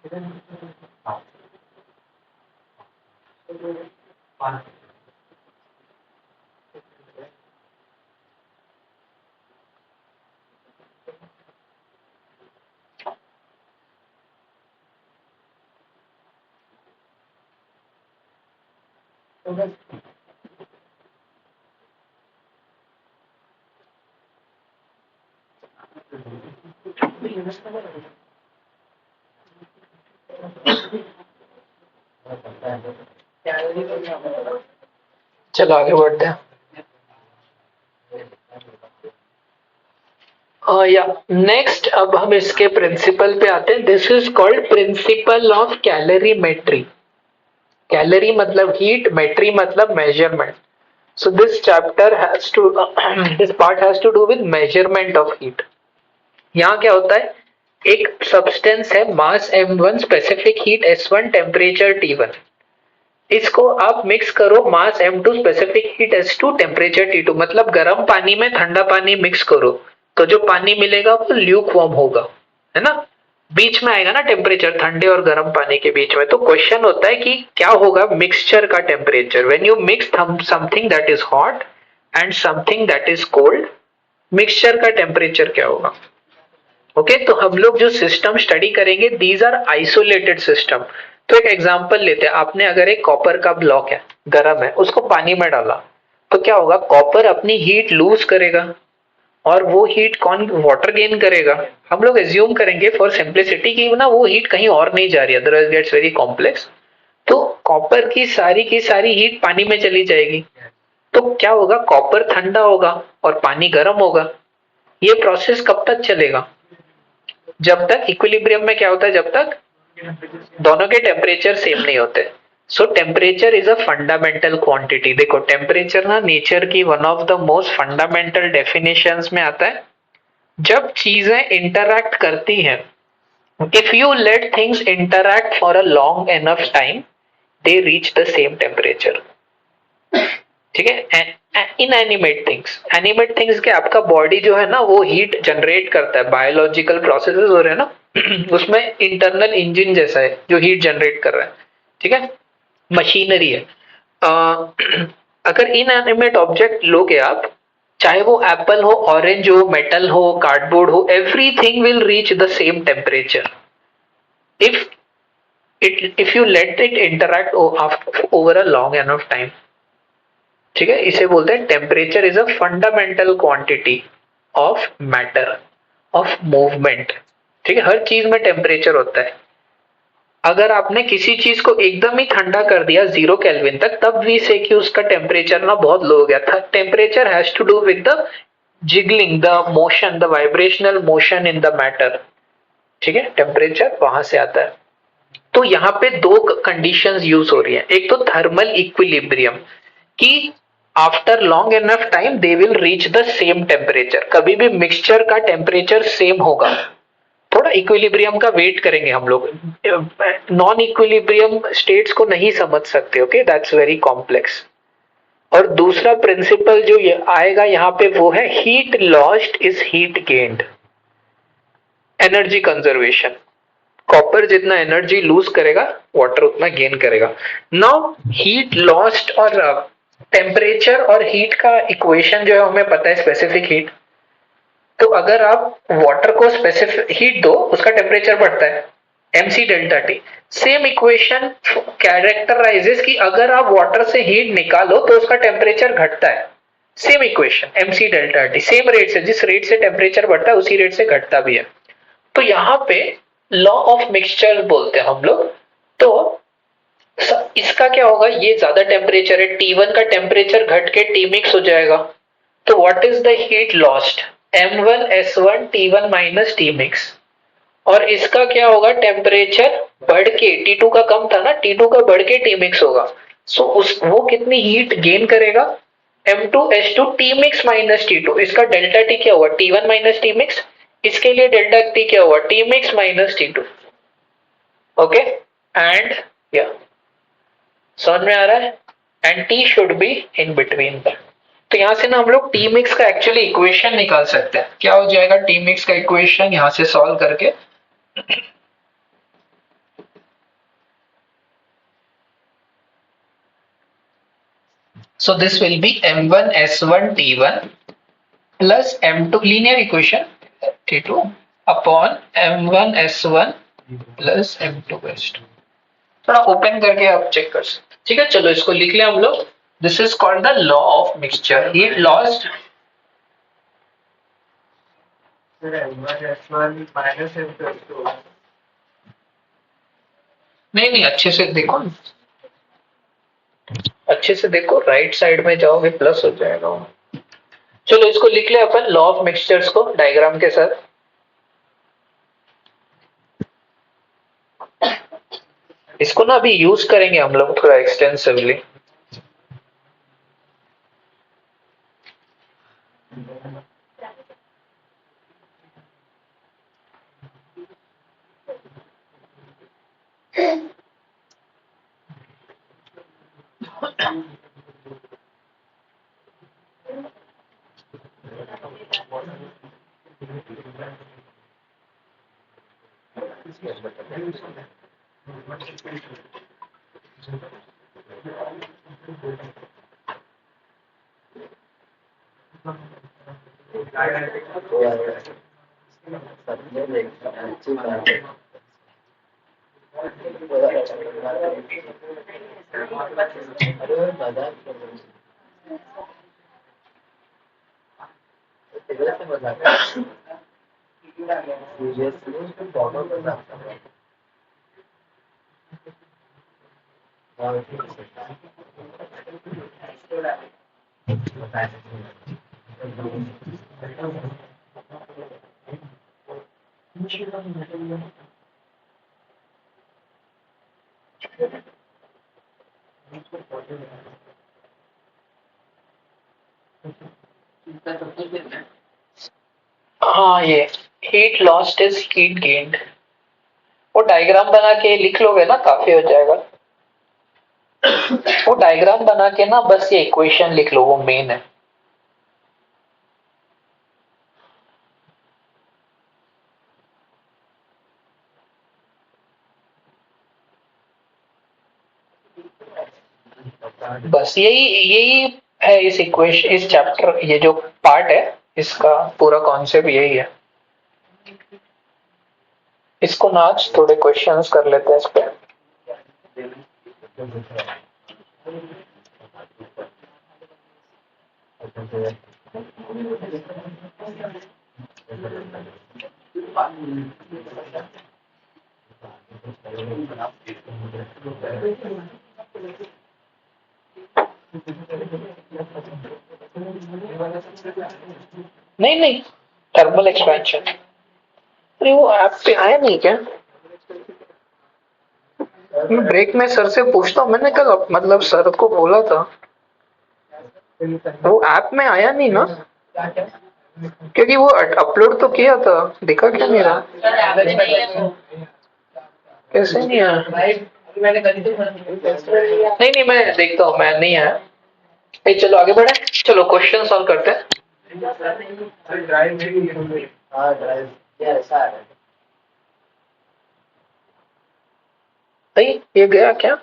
C: हाँ पाँच
A: चलो आगे बढ़ते हैं। या नेक्स्ट अब हम इसके प्रिंसिपल पे आते हैं। This is called principle of calorimetry. Calorie मतलब हीट, मेट्री मतलब measurement. So this chapter has to this part has to do with measurement of heat. यहाँ क्या होता है, एक सब्सटेंस है मास m1, specific heat s1, temperature t1। इसको आप मिक्स करो मास m2, specific heat s2, temperature t2। मतलब गर्म पानी में ठंडा पानी मिक्स करो तो जो पानी मिलेगा वो ल्यूक वार्म होगा, है ना। बीच में आएगा ना टेम्परेचर, ठंडे और गर्म पानी के बीच में। तो क्वेश्चन होता है कि क्या होगा मिक्सचर का temperature when you mix something that is hot and something that is cold, mixture का टेम्परेचर क्या होगा। ओके तो हम लोग जो सिस्टम स्टडी करेंगे दीज आर आइसोलेटेड सिस्टम। तो एक एग्जांपल लेते हैं, आपने अगर एक कॉपर का ब्लॉक है, गर्म है, उसको पानी में डाला तो क्या होगा, कॉपर अपनी हीट लूज करेगा और वो हीट कौन वाटर गेन करेगा। हम लोग एज्यूम करेंगे फॉर सिंप्लिसिटी कि ना वो हीट कहीं और नहीं जा रही, अदरवाइज गेट्स वेरी कॉम्प्लेक्स। तो कॉपर की सारी हीट पानी में चली जाएगी। तो क्या होगा, कॉपर ठंडा होगा और पानी गर्म होगा। ये प्रोसेस कब तक चलेगा, जब तक इक्विलिब्रियम में क्या होता है, जब तक दोनों के टेम्परेचर सेम नहीं होते। सो temperature is a fundamental quantity. देखो टेम्परेचर ना नेचर की one of the most fundamental definitions में आता है। जब चीजें इंटरैक्ट करती हैं, if you let things interact for a long enough time, they reach the same temperature. ठीक है। इनएनिमेट थिंग्स, एनिमेट थिंग्स के आपका बॉडी जो है ना वो हीट जनरेट करता है, बायोलॉजिकल प्रोसेसेस हो रहे हैं ना उसमें इंटरनल इंजन जैसा है जो हीट जनरेट कर रहा है। ठीक है, मशीनरी है। अगर इनएनिमेट ऑब्जेक्ट लोगे आप, चाहे वो एप्पल हो, ऑरेंज हो, मेटल हो, कार्डबोर्ड हो, everything will reach the same temperature if if you let it interact over a long enough time. ठीक है, इसे बोलते हैं temperature is a fundamental quantity of matter, of movement. ठीक है, हर चीज में टेम्परेचर होता है। अगर आपने किसी चीज को एकदम ही ठंडा कर दिया 0 केल्विन तक, तब भी से कि उसका टेम्परेचर ना बहुत लो हो गया था। Temperature has to do with the jiggling, the motion, the vibrational motion in the matter. ठीक है, टेम्परेचर वहां से आता है। तो यहाँ पे दो कंडीशंस यूज हो रही है। एक तो थर्मल इक्विलिब्रियम कि after long enough time they will reach the same temperature. कभी भी मिक्सचर का टेम्परेचर सेम होगा। थोड़ा इक्विलिब्रियम का वेट करेंगे हम लोग, नॉन इक्विलिब्रियम स्टेट्स को नहीं समझ सकते। Okay, that's very complex. और दूसरा प्रिंसिपल जो ये आएगा यहाँ पे वो है heat lost is heat gained, energy conservation. Copper जितना एनर्जी लूज करेगा, वाटर उतना गेन करेगा। नाउ हीट लॉस्ट और टेम्परेचर और हीट का इक्वेशन जो है हमें पता है, स्पेसिफिक हीट। तो अगर आप वाटर को स्पेसिफिक हीट दो, उसका टेम्परेचर बढ़ता है, mc delta T. Same equation कैरेक्टराइजेस कि अगर आप वाटर से हीट निकालो तो उसका टेम्परेचर घटता है। Same equation mc delta T, same rate से, जिस रेट से टेम्परेचर बढ़ता है उसी रेट से घटता भी है। तो यहाँ पे लॉ ऑफ मिक्सचर बोलते हैं हम लोग। तो इसका क्या होगा, ये ज्यादा टेम्परेचर है, T1 का टेम्परेचर घट के T मिक्स हो जाएगा। तो what is the heat lost, M1 S1 T1 minus T mix. और इसका क्या होगा, टेम्परेचर बढ़ के, T2 का कम था ना, T2 का बढ़ के T मिक्स होगा। सो उस वो कितनी हीट गेन करेगा, M2 S2 T mix minus T2। इसका डेल्टा T क्या हुआ, T1 माइनस T मिक्स। इसके लिए डेल्टा T क्या हुआ, T mix minus T2। Okay, and या समझ में आ रहा है, and T should be in between. तो यहां से ना हम लोग T मिक्स का एक्चुअली इक्वेशन निकाल सकते हैं। क्या हो जाएगा T मिक्स का इक्वेशन यहां से सॉल्व करके, So this will be m1 s1 t1 plus m2 linear equation t2 upon m1 s1 plus m2 s2। थोड़ा ओपन करके आप चेक कर सकते, ठीक है। चलो इसको लिख लें हम लोग। This is called the law of mixture, heat lost. नहीं नहीं, अच्छे से देखो, अच्छे से देखो, राइट साइड में जाओगे प्लस हो जाएगा। चलो इसको लिख ले अपन लॉ ऑफ मिक्सचर्स को डायग्राम के साथ। इसको ना अभी यूज करेंगे हम लोग थोड़ा एक्सटेंसिवली। हाँ, ये heat lost is heat gained, वो डायग्राम बना के लिख लोगे ना काफी हो जाएगा। वो डायग्राम बना के ना बस ये इक्वेशन लिख लो, वो मेन है। बस यही यही है इस इक्वेशन, इस चैप्टर, ये जो पार्ट है इसका पूरा कॉन्सेप्ट यही है। इसको ना आज थोड़े क्वेश्चंस कर लेते हैं इस पे। नहीं नहीं, थर्मल एक्सपेंशन। अरे वो ऐप पे आया नहीं क्या? मैं ब्रेक में सर से पूछता हूँ, मैंने कल मतलब सर को बोला था, वो ऐप में आया नहीं ना, क्योंकि वो अपलोड तो किया था, दिखा क्यों नहीं रहा? कैसे नहीं आया? नहीं नहीं, मैं देखता हूँ, मैं नहीं आया। चलो आगे बढ़े, चलो क्वेश्चन सॉल्व करते हैं। नहीं ये गया क्या?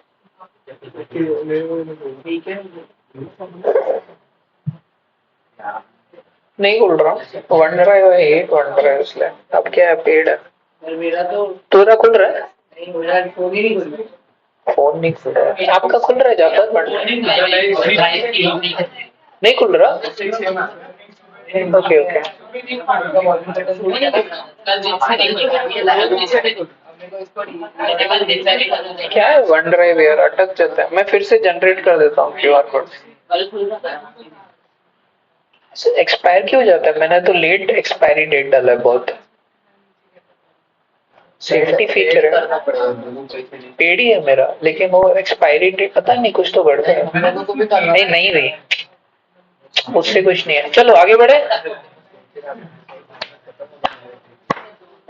A: नहीं खुल रहा, वन ड्राइव है, एक वन ड्राइव, इसलिए अब क्या है, पेड है। मेरा तो पूरा खुल रहा है। नहीं, मेरा फोन ही नहीं खुल रहा। फोन नहीं खुल रहा है, आपका खुल रहा है जाता नहीं खुल रहा। Okay okay. क्या है वन ड्राइव यार, अटक जाता है। मैं फिर से जनरेट कर देता हूँ क्यूआर कोड। एक्सपायर क्यों जाता है? मैंने तो लेट एक्सपायरी डेट डाला है बहुत। सेफ्टी फीचर है, पेड ही है मेरा, लेकिन वो एक्सपायरी डेट पता नहीं, कुछ तो गड़बड़ है। नहीं नहीं रही, उससे कुछ नहीं है। चलो आगे बढ़े।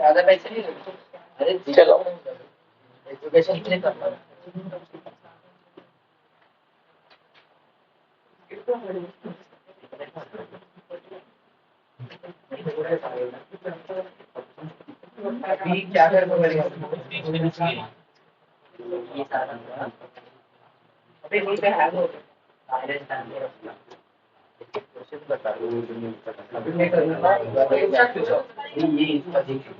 A: ज्यादा पैसे नहीं, चलो एजुकेशन के लिए करना। अभी क्या कर अभी
B: क्वेश्चन बता दो अभी मैं करूँगा ये इसका देखिए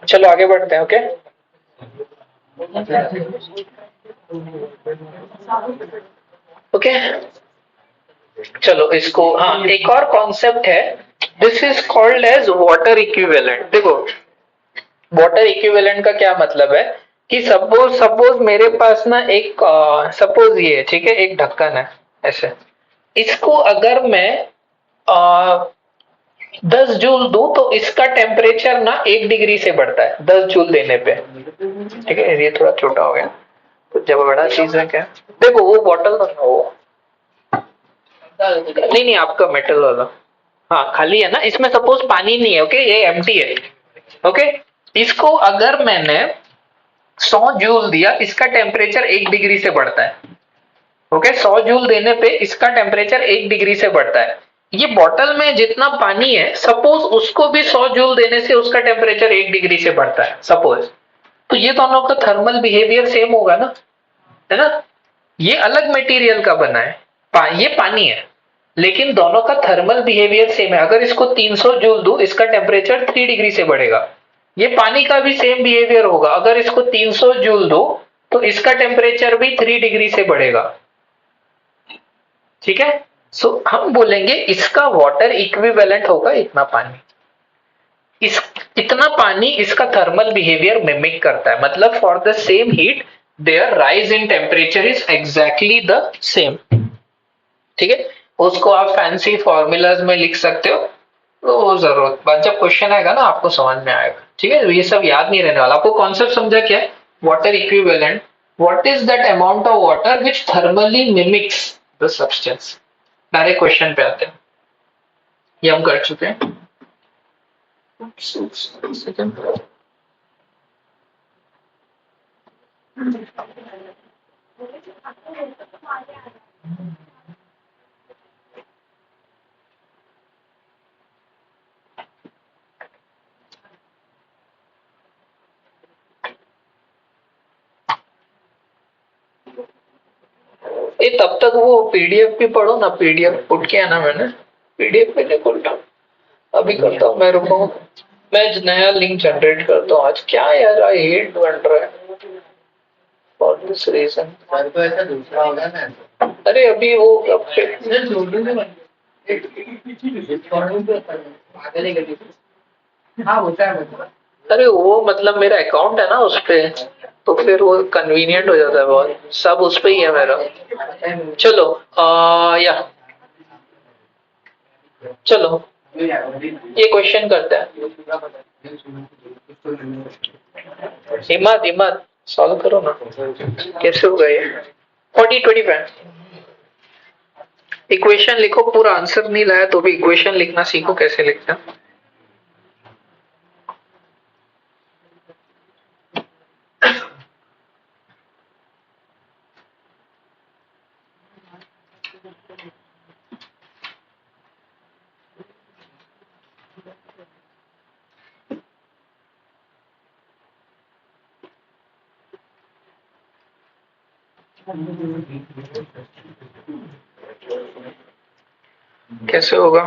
A: चलो आगे बढ़ते हैं। ओके ओके चलो इसको, हाँ एक और कॉन्सेप्ट है, this is called as water equivalent. देखो वाटर इक्विवेलेंट का क्या मतलब है कि सपोज सपोज मेरे पास ना एक सपोज ये है, ठीक है, एक ढक्कन है ऐसे, इसको अगर मैं 10 जूल दूं तो इसका टेम्परेचर ना 1 डिग्री से बढ़ता है 10 जूल देने पे। ठीक है, ये थोड़ा छोटा हो गया, तो जब बड़ा चीज है क्या, देखो वो बॉटल वो नहीं नहीं आपका मेटल वाला, हाँ खाली है ना, इसमें सपोज पानी नहीं है, ओके ये एम्प्टी है। ओके इसको अगर मैंने 100 जूल दिया, इसका टेम्परेचर 1 डिग्री से बढ़ता है। ओके 100 जूल देने पे इसका टेम्परेचर 1 डिग्री से बढ़ता है। ये बॉटल में जितना पानी है सपोज उसको भी 100 जूल देने से उसका टेम्परेचर 1 डिग्री से बढ़ता है सपोज, तो ये दोनों का थर्मल बिहेवियर सेम होगा ना, है ना। ये अलग मटेरियल का बना है, ये पानी है, लेकिन दोनों का थर्मल बिहेवियर सेम है। अगर इसको 300 जूल दूं इसका टेम्परेचर 3 डिग्री से बढ़ेगा। ये पानी का भी सेम बिहेवियर होगा, अगर इसको 300 जूल दो तो इसका टेम्परेचर भी 3 डिग्री से बढ़ेगा। ठीक है, सो हम बोलेंगे इसका वाटर इक्विवेलेंट होगा इतना पानी, इस इतना पानी इसका थर्मल बिहेवियर मिमिक करता है, मतलब for the same heat there rise in temperature is exactly the same. ठीक है, उसको आप फैंसी फॉर्मूलाज में लिख सकते हो, तो वो जरूरत बाद जब क्वेश्चन आएगा ना आपको समझ में आएगा। ठीक है, ये सब याद नहीं रहने वाला, आपको कॉन्सेप्ट समझा क्या है water equivalent, what is that amount of water which thermally mimics the substance. Direct question पे आते हैं, ये हम कर चुके हैं। सेकंड ये तब तक वो पीडीएफ भी पढ़ो ना, पीडीएफ पुट किया ना मैंने, पीडीएफ पे नहीं खोलता, अभी करता हूँ मैं, रुको मैं नया लिंक जनरेट करता हूँ आज। क्या यार आई हेट बन रहा है फॉर दिस रीजन।
B: सर तो ऐसा दूसरा होगा ना,
A: अरे अभी वो अब
B: हाँ होता है मतलब।
A: अरे वो मतलब मेरा अकाउंट है ना उस पे, तो फिर वो कन्वीनियंट हो जाता है बहुत, सब उस पे ही है मेरा। चलो या चलो ये क्वेश्चन करते हैं, हिम्मत हिम्मत सॉल्व करो ना, कैसे होगा ये 40-25 इक्वेशन लिखो, पूरा आंसर नहीं लाया तो भी इक्वेशन लिखना सीखो कैसे लिखते हैं। कैसे होगा,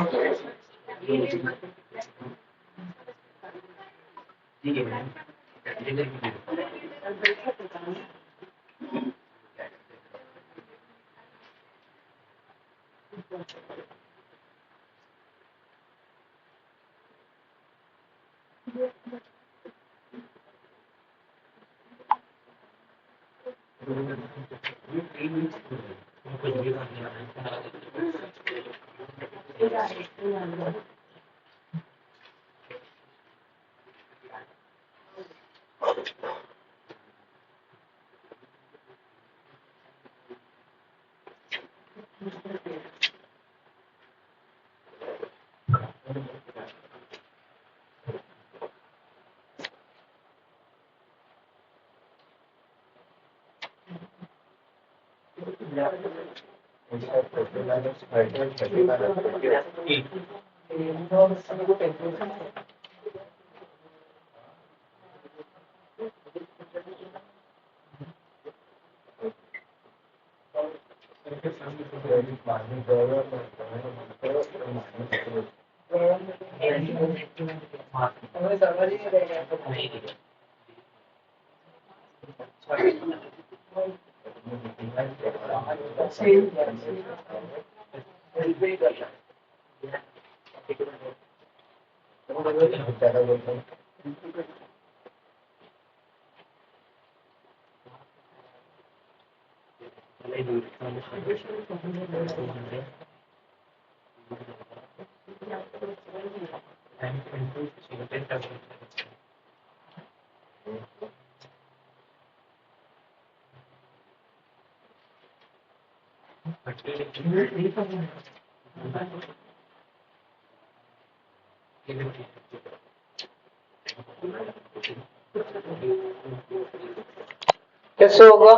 A: कैसे होगा?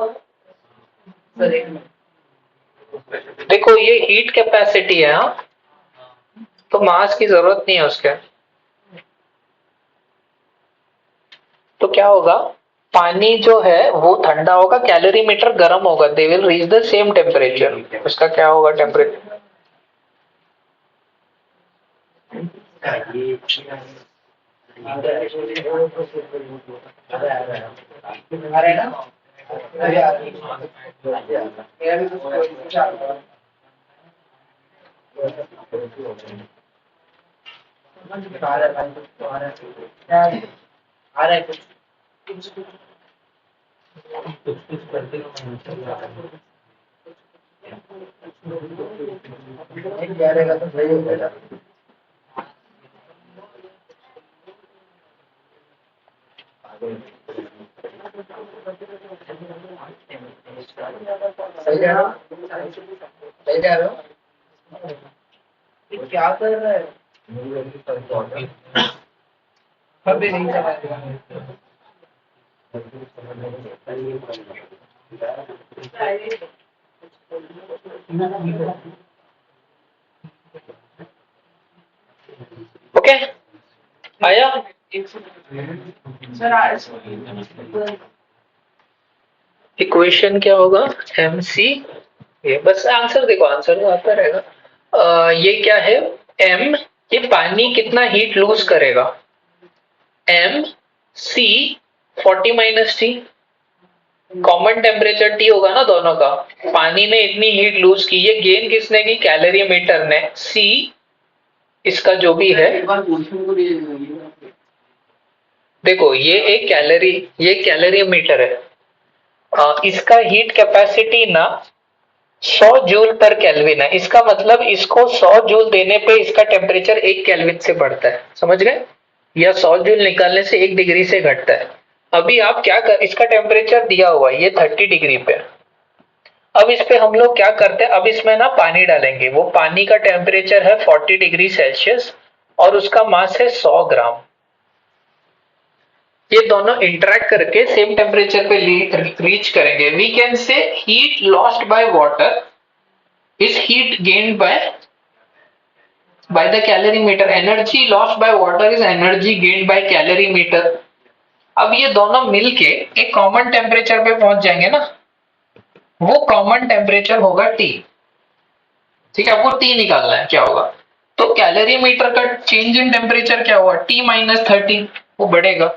B: सर एक मिनट।
A: देखो ये हीट कैपेसिटी है, हाँ, तो मास की जरूरत नहीं है उसके। तो क्या होगा, पानी जो है वो ठंडा होगा, कैलोरी मीटर गर्म होगा, they will reach the same temperature. उसका क्या होगा टेम्परेचर?
B: अरे ना, अरे तो सही हो गया। सही जा रहा हूँ? सही जा रहा हूँ? ये क्या कर रहा है? अभी नहीं चला।
A: ओके, आया?
B: सर
A: इक्वेशन क्या होगा? एम सी, ये बस आंसर देखो, आंसर तो आता रहेगा। ये क्या है? एम, ये पानी कितना हीट लूज करेगा? M C 40 minus T, common temperature T होगा ना दोनों का। पानी ने इतनी हीट लूज की, ये गेन किसने की? कैलोरीमीटर ने। सी इसका जो भी है, देखो ये कैलोरीमीटर है, इसका हीट कैपेसिटी ना 100 जूल पर केल्विन है। इसका मतलब इसको 100 जूल देने पे इसका टेम्परेचर 1 केल्विन से बढ़ता है, समझ गए? या 100 जूल निकालने से 1 डिग्री से घटता है। अभी आप क्या कर, इसका टेम्परेचर दिया हुआ है ये 30 डिग्री पे। अब इस पे हम लोग क्या करते हैं, अब इसमें ना पानी डालेंगे। वो पानी का टेम्परेचर है 40 डिग्री सेल्सियस और उसका मास है 100 ग्राम। ये दोनों इंटरेक्ट करके सेम टेम्परेचर पे रीच करेंगे। We can say heat lost by water is heat gained by the calorimeter. Energy lost by water is energy gained by calorimeter. अब ये दोनों मिलके एक कॉमन टेम्परेचर पे पहुंच जाएंगे ना, वो कॉमन टेम्परेचर होगा T। ठीक है, आपको T निकालना है, क्या होगा? तो कैलोरीमीटर का चेंज इन टेम्परेचर क्या होगा? T माइनस 30, वो बढ़ेगा।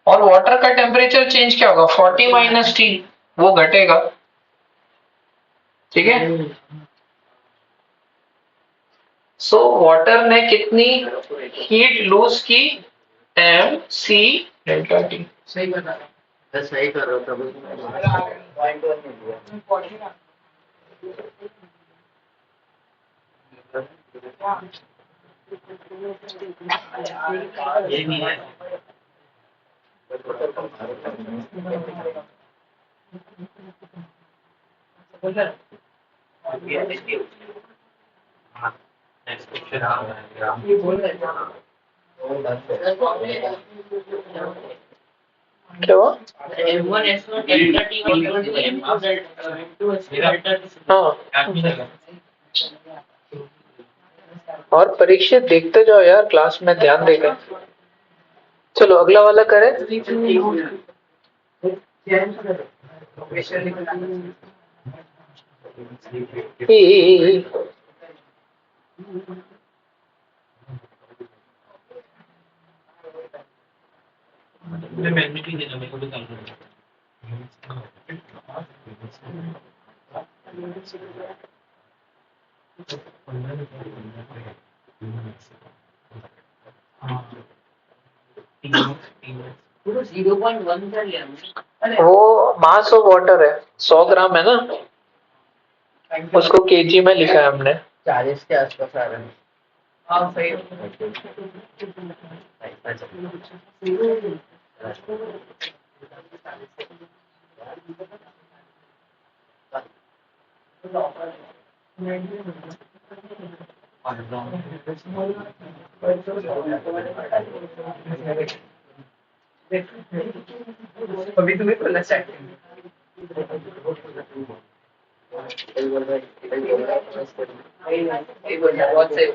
A: और वाटर का टेम्परेचर चेंज क्या होगा? 40 माइनस T, वो घटेगा। ठीक है, सो वाटर ने कितनी हीट लूज की? M C delta T.
B: सही बता रहा हूँ। सही कर रहा था। पॉइंट वन नहीं दिया। ये नहीं है। ये बोल रहे हैं।
A: क्या हुआ?
B: M1 S1 delta T1 M2 delta M2 S2 delta T.
A: हाँ, और परीक्षित देखते जाओ यार, क्लास में ध्यान देकर। चलो अगला वाला करें। ई,
B: मैग्नेटिक देना मेरे को भी काम करना। पूरा 0.1 का लिया हमने।
A: वो मास ऑफ वाटर है, 100 ग्राम है ना, उसको केजी में लिखा है हमने।
B: 40 के आसपास आ रहा है। हाँ सही अभी तुम्हें खुला चैट बहुत सही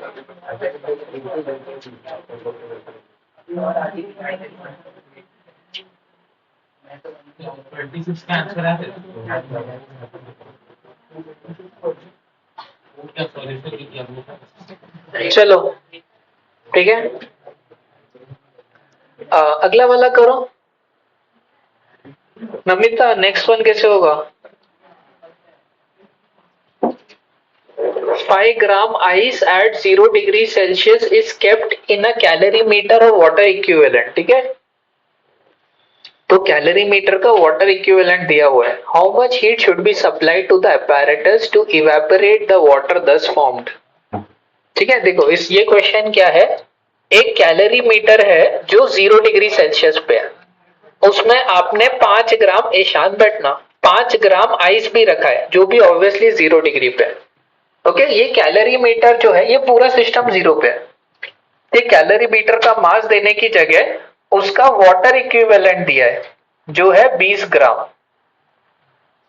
B: 26 का आंसर है क्या सॉल्यूशन किया
A: चलो ठीक है, अगला वाला करो। नमिता नेक्स्ट वन कैसे होगा? 5 gram ice at 0 degree Celsius is kept in a calorimeter of water equivalent। ठीक है, तो कैलोरीमीटर का वाटर इक्विवेलेंट दिया हुआ है। How much heat should be supplied to the apparatus to evaporate the water thus formed। ठीक है, देखो इस ये क्वेश्चन क्या है, एक कैलोरीमीटर है जो 0 डिग्री सेल्सियस पे है, उसमें आपने 5 ग्राम ईशान बैठना 5 ग्राम आइस भी रखा है जो भी ऑब्वियसली 0 डिग्री पे है। ओके, ये कैलोरीमीटर जो है ये पूरा सिस्टम 0 पे है। ये कैलोरीमीटर का मास देने की जगह उसका वाटर इक्विवेलेंट दिया है जो है 20 ग्राम।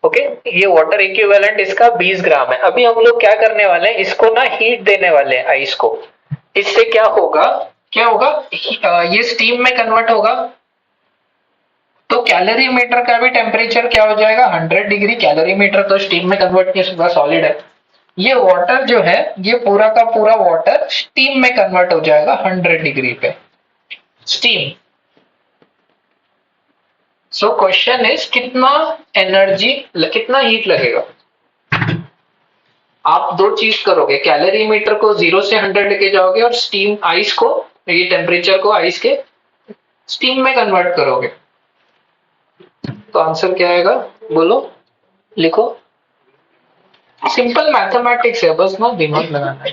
A: ओके, ये वाटर इक्विवेलेंट इसका 20 ग्राम है। अभी हम लोग क्या करने वाले हैं, इसको ना हीट देने वाले हैं आइस को। इससे क्या होगा, ये स्टीम में कन्वर्ट होगा, तो कैलोरीमीटर का भी टेम्परेचर क्या हो जाएगा 100 डिग्री। कैलोरीमीटर तो स्टीम में कन्वर्ट किया सॉलिड है। ये वाटर जो है ये पूरा का पूरा वाटर स्टीम में कन्वर्ट हो जाएगा 100 डिग्री पे, स्टीम। सो क्वेश्चन इज कितना एनर्जी, कितना हीट लगेगा। आप दो चीज करोगे, कैलोरीमीटर को 0 से 100 लेके जाओगे और स्टीम आइस को, ये टेम्परेचर को आइस के स्टीम में कन्वर्ट करोगे, तो आंसर क्या आएगा बोलो, लिखो। सिंपल मैथमेटिक्स है, बस ना दिमाग लगाना है।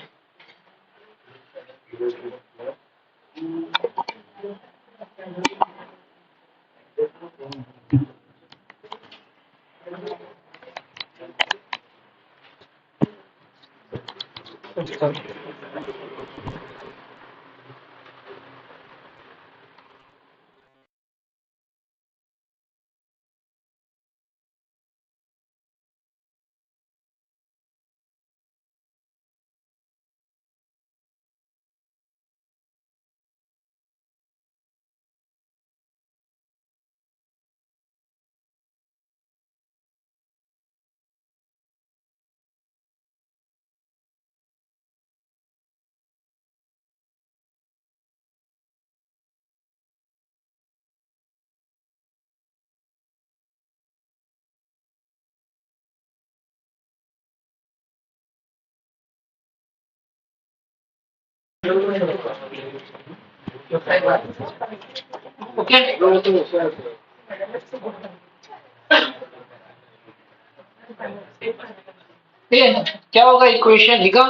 A: ओके, क्या होगा इक्वेशन लिखा,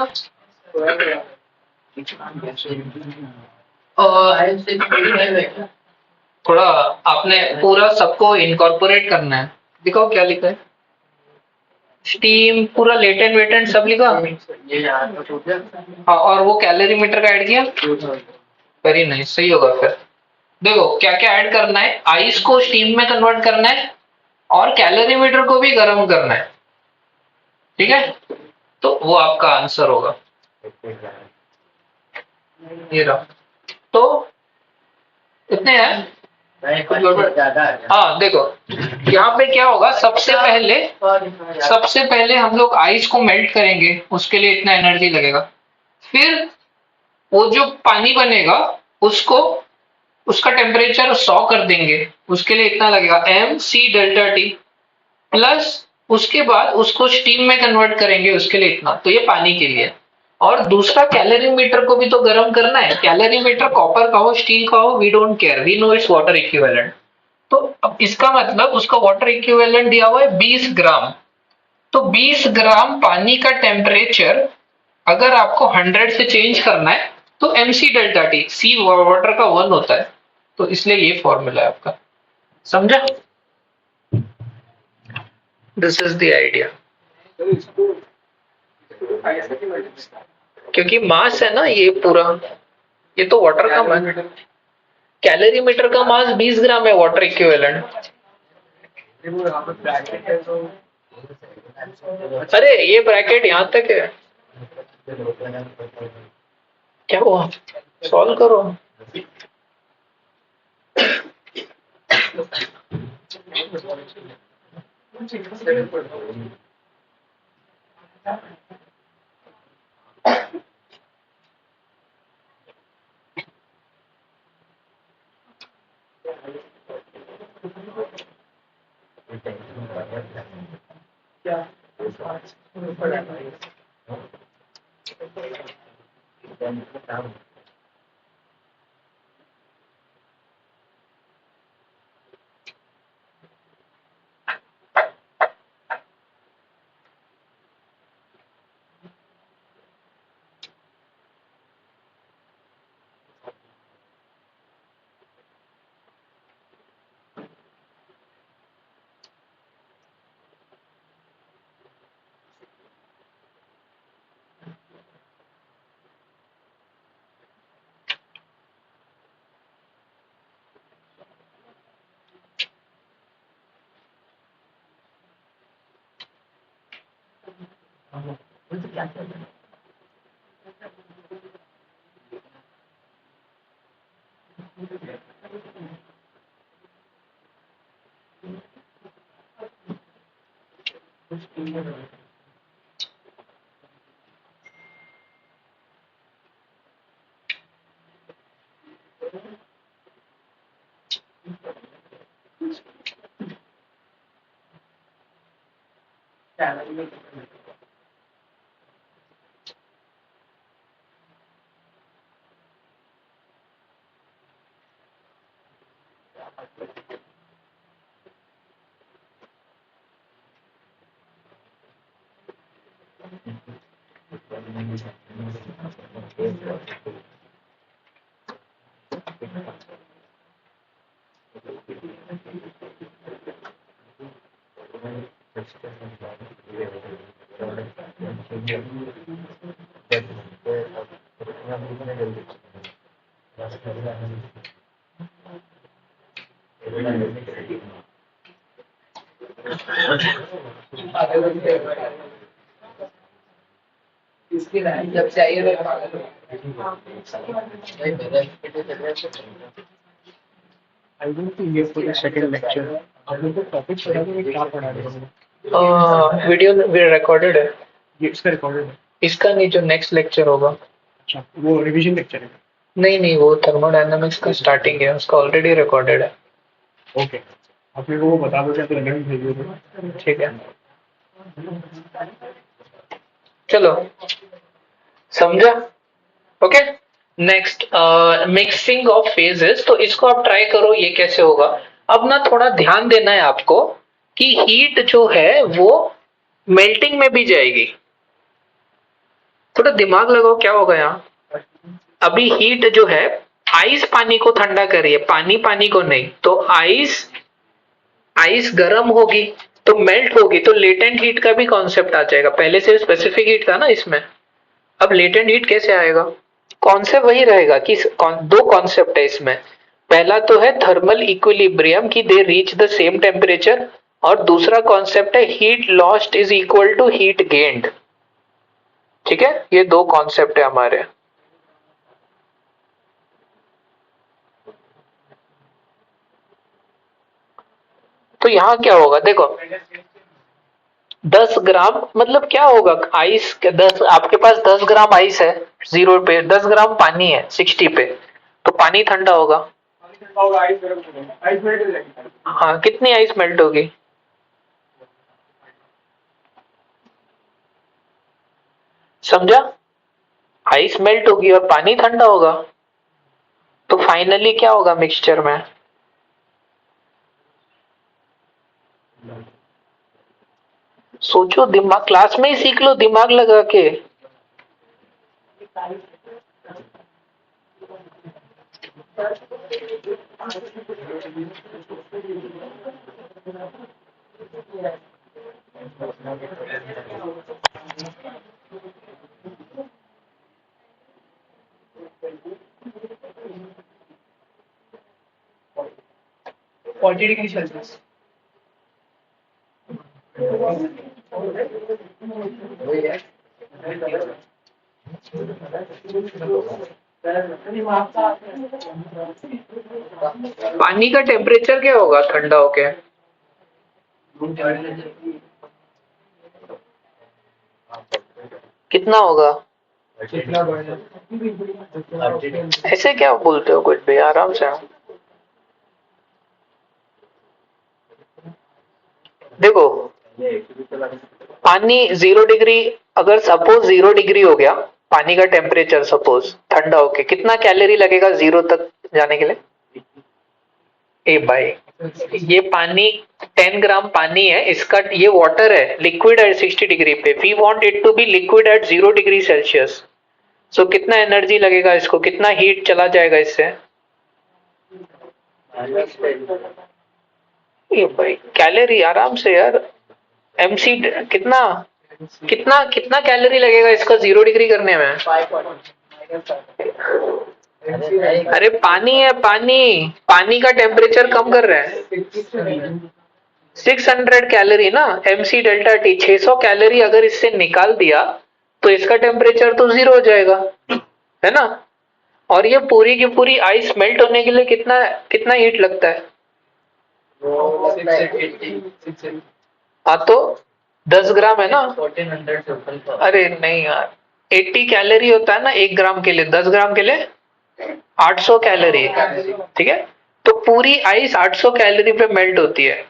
A: थोड़ा आपने पूरा सबको इनकॉर्पोरेट करना है। दिखाओ क्या लिखा है, स्टीम पूरा लेटेंट वेटेंट सब लिखा। हाँ, और वो कैलोरीमीटर का ऐड किया, वेरी नाइस, सही होगा फिर। देखो क्या क्या ऐड करना है, आइस को स्टीम में कन्वर्ट करना है और कैलोरीमीटर को भी गर्म करना है, ठीक है। तो वो आपका आंसर होगा, ये रहा। तो इतने हैं। कुछ गड़बड़?
B: ज्यादा आ गया।
A: हाँ देखो यहाँ पे क्या होगा, सबसे पहले हम लोग आइस को मेल्ट करेंगे, उसके लिए इतना एनर्जी लगेगा। फिर वो जो पानी बनेगा उसको, उसका टेम्परेचर 100 कर देंगे, उसके लिए इतना लगेगा mc∆T, प्लस उसके बाद उसको स्टीम में कन्वर्ट करेंगे, उसके लिए इतना, तो ये पानी के लिए। और दूसरा कैलोरीमीटर को भी तो गर्म करना है, कैलोरीमीटर कॉपर का हो स्टील का हो, we don't care, we know its water equivalent. तो अब इसका मतलब उसका वाटर इक्विवेलेंट दिया हुआ है 20 ग्राम, तो 20 ग्राम पानी का टेम्परेचर अगर आपको 100 से चेंज करना है तो mc∆T, सी वाटर का 1 होता है, तो इसलिए ये फॉर्मूला है आपका, समझा? This is the idea. क्योंकि मास है ना ये पूरा, ये तो वाटर का मास, कैलोरीमीटर का मास 20 ग्राम है वाटर इक्विवेलेंट। अरे ये ब्रैकेट यहाँ तक है, क्या हुआ, सॉल्व करो।
B: इसकी जब चाहिए
D: आई डोंट थिंक ये पूरा सेकंड लेक्चर आप लोग को टॉपिक पढ़ा के क्या पढ़ा रहे हो?
A: वीडियो रिकॉर्डेड है,
D: ये इसका रिकॉर्डेड है?
A: इसका नहीं, जो नेक्स्ट लेक्चर होगा।
D: अच्छा, वो रिवीजन लेक्चर है?
A: नहीं, वो थर्मोडायनामिक्स का स्टार्टिंग है, उसका ऑलरेडी रिकॉर्डेड है।
D: ओके, आप मेरे को वो बता दो, क्या तो लगन भेजिए तो।
A: ठीक है, चलो समझा। Okay, next mixing of phases, तो इसको आप ट्राई करो, ये कैसे होगा। अब ना थोड़ा ध्यान देना है आपको कि हीट जो है वो मेल्टिंग में भी जाएगी, थोड़ा दिमाग लगाओ क्या होगा यहाँ। अभी हीट जो है, आइस पानी को ठंडा करिए, पानी पानी को नहीं, तो आइस गर्म होगी तो मेल्ट होगी, तो लेटेंट हीट का भी कॉन्सेप्ट आ जाएगा। पहले से स्पेसिफिक हीट था ना इसमें, अब लेटेंट हीट कैसे आएगा। कॉन्सेप्ट वही रहेगा कि दो कॉन्सेप्ट है इसमें, पहला तो है थर्मल इक्विलिब्रियम कि they reach the same temperature, और दूसरा कॉन्सेप्ट है heat lost is equal to heat gained. ठीक है, ये दो कॉन्सेप्ट है हमारे। तो यहां क्या होगा देखो, 10 ग्राम मतलब क्या होगा, आइस के 10, आपके पास 10 ग्राम आइस है 0 पे, 10 ग्राम पानी है 60 पे, तो पानी ठंडा होगा। हाँ, कितनी आइस मेल्ट होगी? समझा? आइस मेल्ट होगी और पानी ठंडा होगा, तो फाइनली क्या होगा मिक्सचर में? सोचो, दिमाग क्लास में ही सीख लो दिमाग लगा के।
D: $40°C।
B: वही है।
A: पानी का टेम्परेचर क्या होगा ठंडा होके? कितना होगा? ऐसे क्या बोलते हो कुछ भी, आराम से। देखो, पानी 0 डिग्री, अगर सपोज 0 डिग्री हो गया पानी का टेम्परेचर, सपोज ठंडा होके, कितना कैलोरी लगेगा 0 तक जाने के लिए? ए भाई, ये पानी 10 ग्राम पानी है, इसका ये वाटर है, लिक्विड है 60 डिग्री पे, we want it to be liquid at 0 degree Celsius. So कितना एनर्जी लगेगा इसको, कितना हीट चला जाएगा इससे? ये भाई कैलोरी, आराम से यार, एमसी कितना कितना कितना कैलोरी लगेगा इसका 0 डिग्री करने में? अरे पानी है, पानी का टेम्परेचर कम कर रहे हैं। 600 कैलोरी ना, MC डेल्टा T 600 कैलोरी अगर इससे निकाल दिया तो इसका टेम्परेचर तो 0 हो जाएगा, है ना? और ये पूरी की पूरी आइस मेल्ट होने के लिए कितना कितना हीट लगता है? हाँ, तो 10 ग्राम है ना।
B: 1400।
A: अरे नहीं यार, 80 कैलोरी होता है ना 1 ग्राम के लिए, 10 ग्राम के लिए 800 कैलोरी। ठीक है, तो पूरी आइस 800 कैलोरी पे मेल्ट होती है,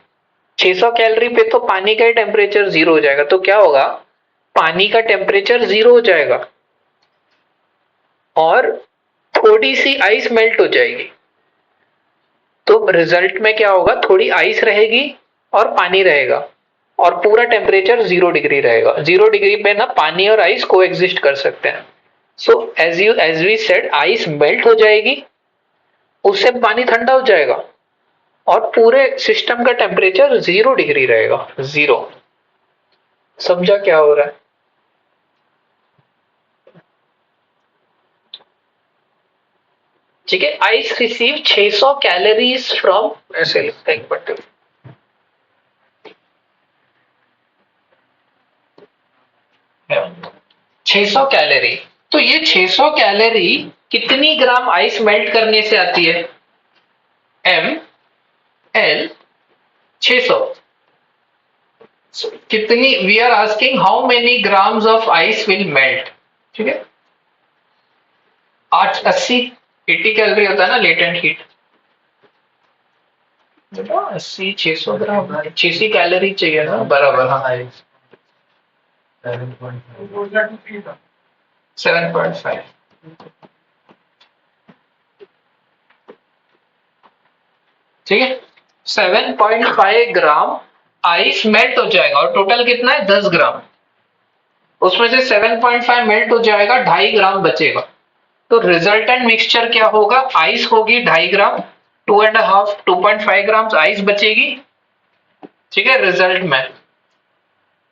A: 600 कैलोरी पे तो पानी का ही टेम्परेचर 0 हो जाएगा। तो क्या होगा, पानी का टेम्परेचर 0 हो जाएगा और थोड़ी सी आइस मेल्ट हो जाएगी, तो रिजल्ट में क्या होगा, थोड़ी आइस रहेगी और पानी रहेगा और पूरा टेम्परेचर 0 डिग्री रहेगा। 0 डिग्री पे ना पानी और आइस को एग्जिस्ट कर सकते हैं। So as we said, ice melt हो जाएगी, उससे पानी ठंडा हो जाएगा और पूरे सिस्टम का टेम्परेचर 0 डिग्री रहेगा, 0। समझा क्या हो रहा है? ठीक है, आइस रिसीव 600 कैलोरीज फ्रॉम, ऐसे लिखते हैं बट 600 कैलोरी, तो ये 600 कैलोरी कितनी ग्राम आइस मेल्ट करने से आती है? ML 600। कितनी, we are asking how many grams of ice will melt. ठीक है, 80 कैलोरी होता है ना लेटेंट हीट, 80 600 ग्राम, 600 कैलोरी चाहिए ना, बराबर। हाँ, 7.5। ठीक है, 7.5 ग्राम आइस मेल्ट हो जाएगा और टोटल कितना है 10 ग्राम, उसमें से 7.5 मेल्ट हो जाएगा, 2.5 ग्राम बचेगा। तो रिजल्टेंट मिक्सचर क्या होगा, आइस होगी 2.5 ग्राम, 2.5 ग्राम आइस बचेगी, ठीक है, रिजल्ट में,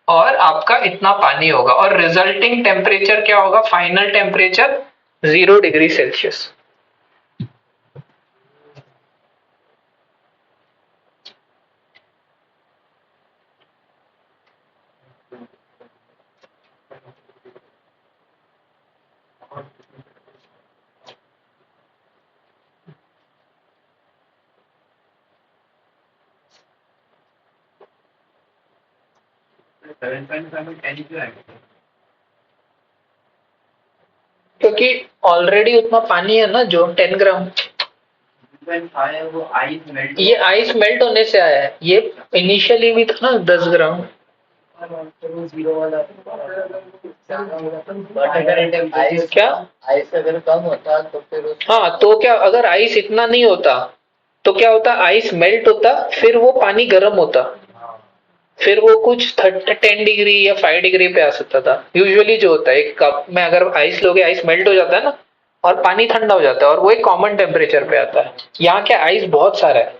A: और आपका इतना पानी होगा और रिजल्टिंग टेम्परेचर क्या होगा, फाइनल टेम्परेचर 0 डिग्री सेल्सियस। क्योंकि ऑलरेडी उतना पानी है ना, जो 10 ग्राम,
B: वो आइस मेल्ट
A: ये आइस मेल्ट होने से आया है। ये इनिशियली भी था ना 10 ग्राम।
B: जीरो वाला बट अगर आइस
A: क्या?
B: आइस अगर कम होता तो फिर
A: हाँ, तो क्या अगर आइस इतना नहीं होता तो क्या होता, आइस मेल्ट होता, फिर वो पानी गर्म होता, फिर वो कुछ 10 डिग्री या 5 डिग्री पे आ सकता था। यूजुअली जो होता है, एक कप में अगर आइस लोगे, आइस मेल्ट हो जाता है ना, और पानी ठंडा हो जाता है, और वो एक कॉमन टेम्परेचर पे आता है। यहाँ क्या आइस बहुत सारा है।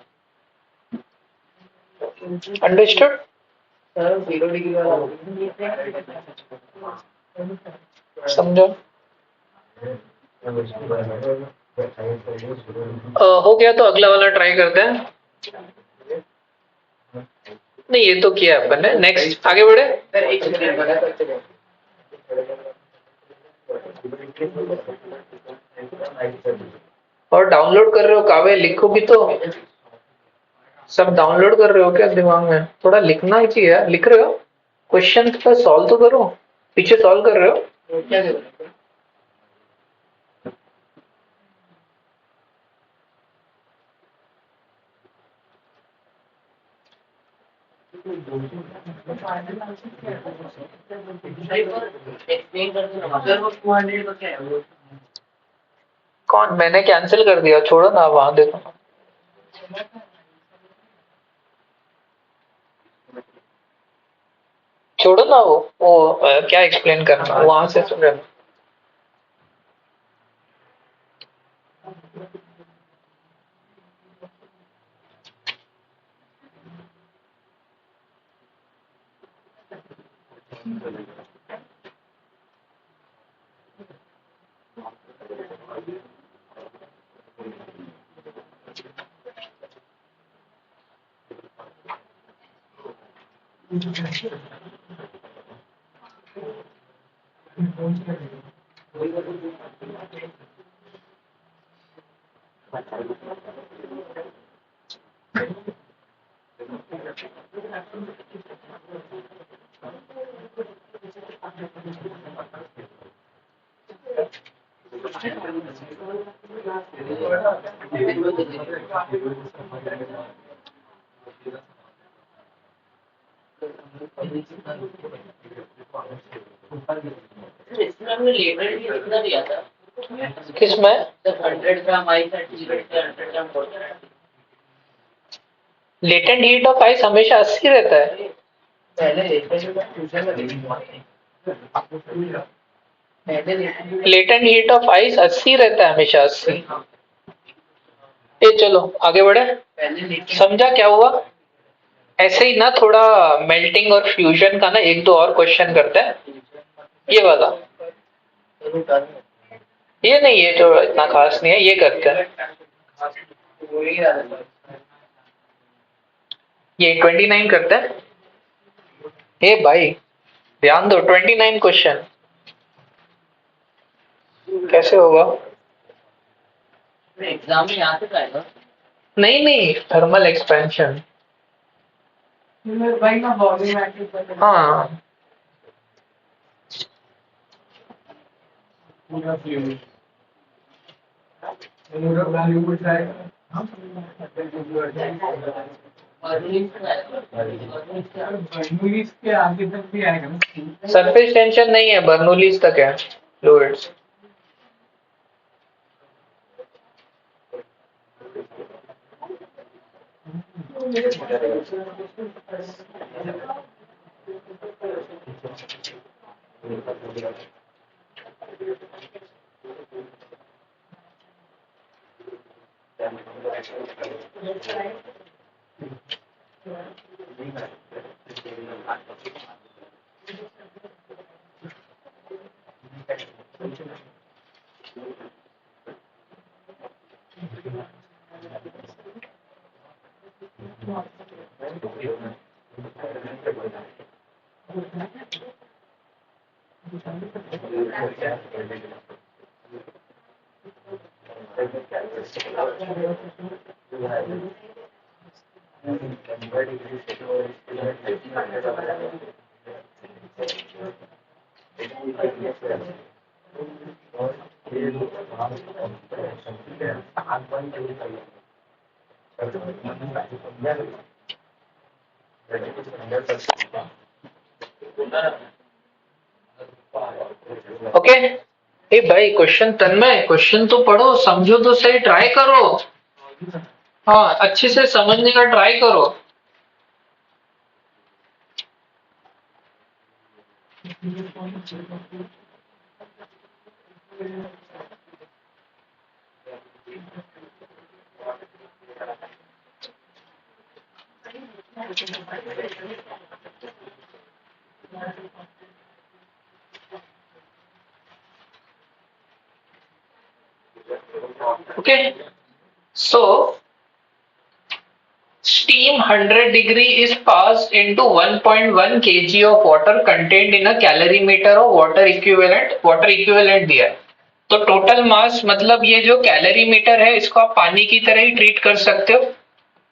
A: अंडरस्टूड?
B: 0 डिग्री वाला
A: समझो? हो गया तो अगला वाला ट्राई करते हैं। नहीं, ये तो किया अपन ने। नेक्स्ट आगे बढ़े।
B: सर एक सेकंड बना करते रहो।
A: और डाउनलोड कर रहे हो काव्य, लिखोगी तो। सब डाउनलोड कर रहे हो क्या दिमाग में? थोड़ा लिखना ही चाहिए यार। लिख रहे हो? क्वेश्चन का सॉल्व तो करो, पीछे सॉल्व कर रहे हो।
B: क्या करोगे? एक्सप्लेन कर दो सर, वो 200 का क्या है वो?
A: कौन? मैंने कैंसिल कर दिया, छोड़ो ना, वहां देखो। छोड़ो ना वो क्या एक्सप्लेन करना, वहां से सुन रहे।
B: इसमें हमने लेबल भी कितना दिया था?
A: किसमें?
B: 100 gram ice eight 100 gram water.
A: Latent heat of ice हमेशा 80 रहता है।
B: पहले ट्यूशन में देखी
A: लेटेंट हीट ऑफ आइस 80 रहता है हमेशा, 80। ये चलो आगे बढ़े। समझा क्या हुआ? ऐसे ही ना, थोड़ा मेल्टिंग और फ्यूजन का ना एक दो और क्वेश्चन करते हैं। ये वाला, ये नहीं, ये तो इतना खास नहीं है, ये करते हैं। ये 29 करते हैं। हे भाई ध्यान दो, 29 क्वेश्चन कैसे होगा?
B: एग्जाम में यहाँ तक आएगा।
A: नहीं नहीं, थर्मल एक्सपेंशन। हाँ, सरफेस टेंशन नहीं है, बर्नौलीज तक है फ्लूइड्स। ओके। ए भाई क्वेश्चन तन्मय, क्वेश्चन तो पढ़ो, समझो तो सही, ट्राई करो। हाँ, अच्छे से समझने का ट्राई करो। Okay, so steam 100 degree is passed into 1.1 kg of water contained in a calorimeter of water equivalent दिया है। तो टोटल मास मतलब ये जो कैलोरीमीटर है इसको आप पानी की तरह ही ट्रीट कर सकते हो।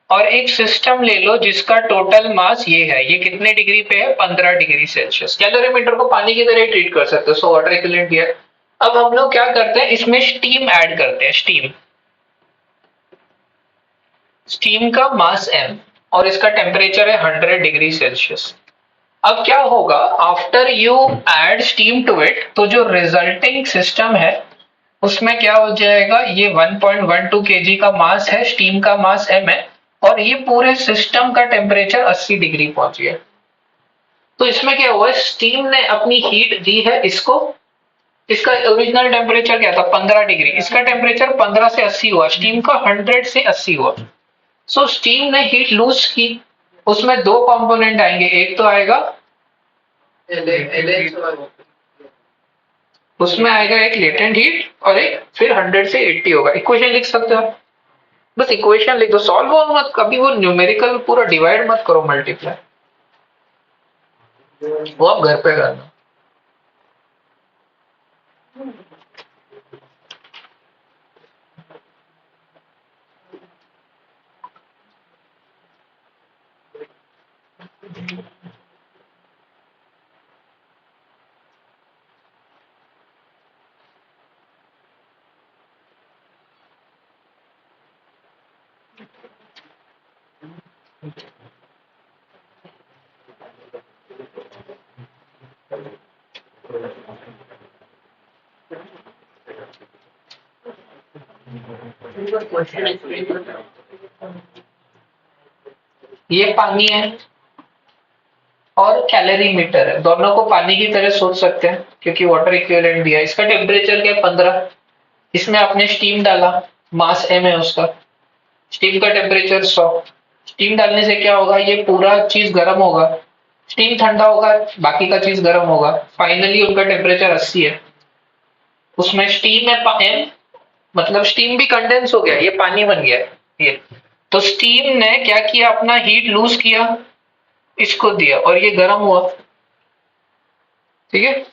A: और एक सिस्टम ले लो जिसका टोटल मास ये है, ये कितने डिग्री पे है, 15 डिग्री सेल्सियस। कैलोरीमीटर को पानी की तरह ही ट्रीट कर सकते हो, सो वाटर इक्विवेलेंट दिया है। अब हम लोग क्या करते हैं, इसमें स्टीम ऐड करते हैं। स्टीम का मास m और इसका टेम्परेचर है 100 डिग्री सेल्सियस। अब क्या होगा, after you add steam to it, तो जो रिजल्टिंग सिस्टम है उसमें क्या हो जाएगा, ये 1.12 केजी का मास है, स्टीम का मास m है, और ये पूरे सिस्टम का टेम्परेचर 80 डिग्री पहुंच गया। तो इसमें क्या हुआ, स्टीम ने अपनी हीट दी है इसको, इसका ओरिजिनल टेम्परेचर क्या था 15 डिग्री, इसका टेम्परेचर 15 से 80 हुआ, स्टीम का 100 से 80 हुआ। सो स्टीम ने हीट लूज की, उसमें दो कंपोनेंट आएंगे, एक तो आएगा उसमें आएगा एक लेटेंट हीट और एक फिर 100 से 80 होगा। इक्वेशन लिख सकते हो, बस इक्वेशन लिख दो, सॉल्व और मत, कभी वो न्यूमेरिकल पूरा डिवाइड मत करो, मल्टीप्लाई, वो आप घर पे करना। ये पानी है और कैलोरीमीटर है, दोनों को पानी की तरह सोच सकते हैं क्योंकि वाटर इक्विवेलेंट दिया है। इसका टेम्परेचर क्या है 15, इसमें आपने स्टीम डाला, मास m है उसका, स्टीम का टेम्परेचर 100, स्टीम डालने से क्या होगा, ये पूरा चीज गर्म होगा, स्टीम ठंडा होगा, बाकी का चीज गर्म होगा, फाइनली उनका टेम्परेचर 80 है। उसमें स्टीम है m, मतलब स्टीम भी कंडेंस हो गया, ये पानी बन गया है ये। तो स्टीम ने क्या किया, अपना हीट लूज किया, इसको दिया और ये गर्म हुआ, ठीक है।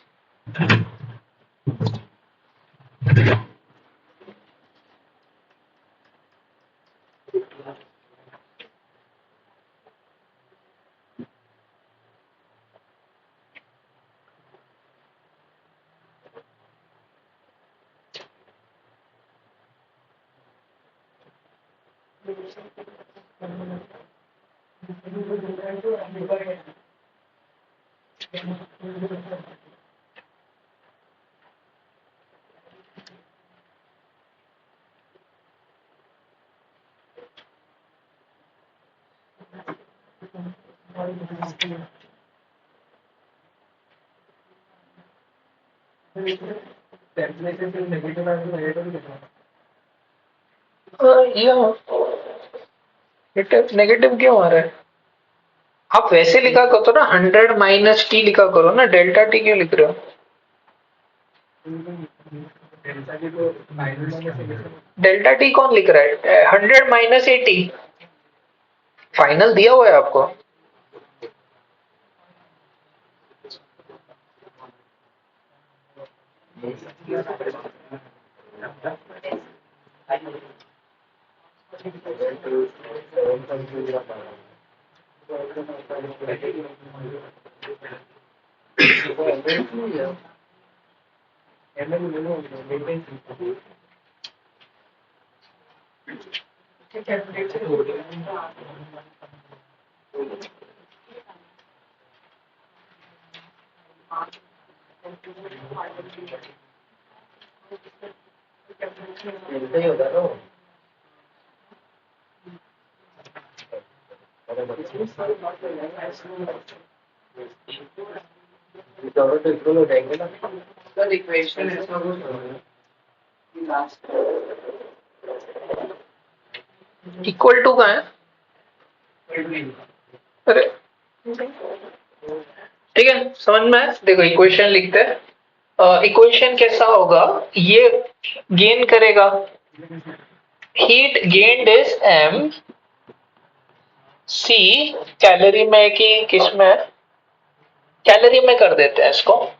A: ये नेगेटिव क्यों आ रहा है, आप वैसे लिखा करो ना, 100 माइनस टी लिखा करो ना, डेल्टा टी क्यों लिख रहे हो। डेल्टा टी कौन लिख रहा है, 100 माइनस 80 फाइनल दिया हुआ है आपको।
B: मिलता ही होगा ना दोनों तो इक्वल हो जाएंगे ना सर इक्वेशन ऐसा कुछ लास्ट
A: इक्वल टू का है, अरे ठीक है समझ में है। देखो इक्वेशन लिखते हैं, इक्वेशन कैसा होगा, ये गेन करेगा, heat gained is m c, calorie में कि किस में, कैलोरी में कर देते हैं इसको।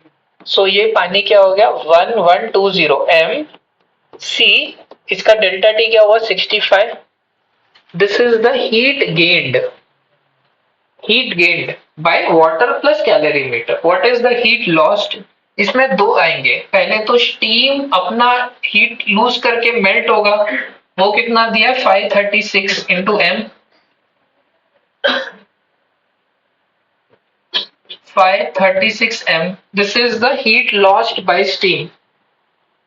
A: सो ये पानी क्या हो गया 1120 m c, इसका डेल्टा टी क्या हुआ 65। This is the heat gained by water plus calorimeter. What is the heat lost, इसमें दो आएंगे, पहले तो स्टीम अपना हीट लूज करके मेल्ट होगा, वो कितना दिया 536 into m, 536 m, this is the heat lost bye steam.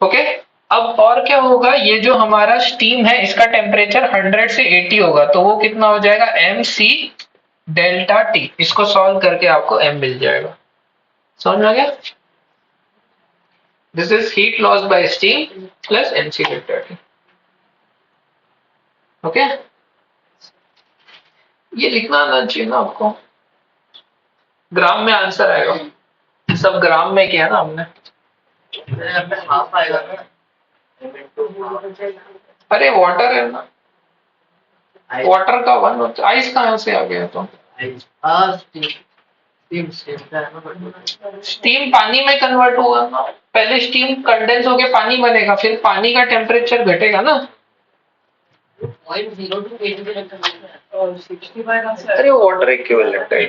A: Okay, अब और क्या होगा, ये जो हमारा स्टीम है इसका टेम्परेचर 100 से 80 होगा, तो वो कितना हो जाएगा mc डेल्टा टी। इसको सॉल्व करके आपको m मिल जाएगा, समझ में आ गया। This is heat loss by steam plus mc delta T. Okay, ये लिखना आना चाहिए ना आपको, ग्राम में आंसर आएगा, सब ग्राम में किया ना हमने।
B: हाफ आएगा ना
A: अरे वाटर है ना, वाटर का 1 होता है, आइस कहाँ से आ गया, तो स्टीम पानी में कन्वर्ट होगा ना, पहले स्टीम कंडेंस होके पानी बनेगा, फिर पानी का टेम्परेचर घटेगा ना।
B: 0.02 और 65
A: अरे वाटर इक्विवेलेंट है।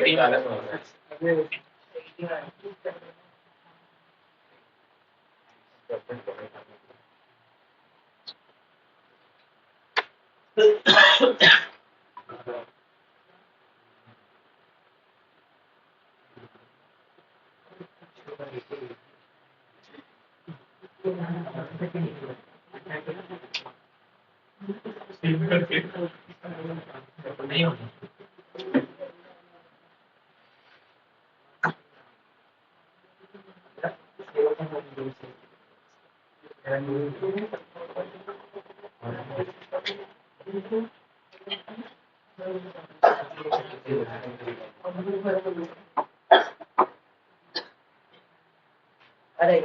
B: अरे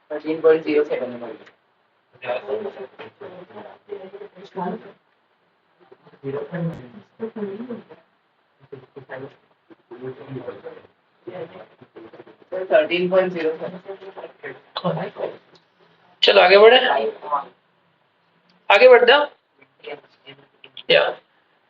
B: 13.07 13.07
A: चलो आगे बढ़े, आगे बढ़ते हैं। या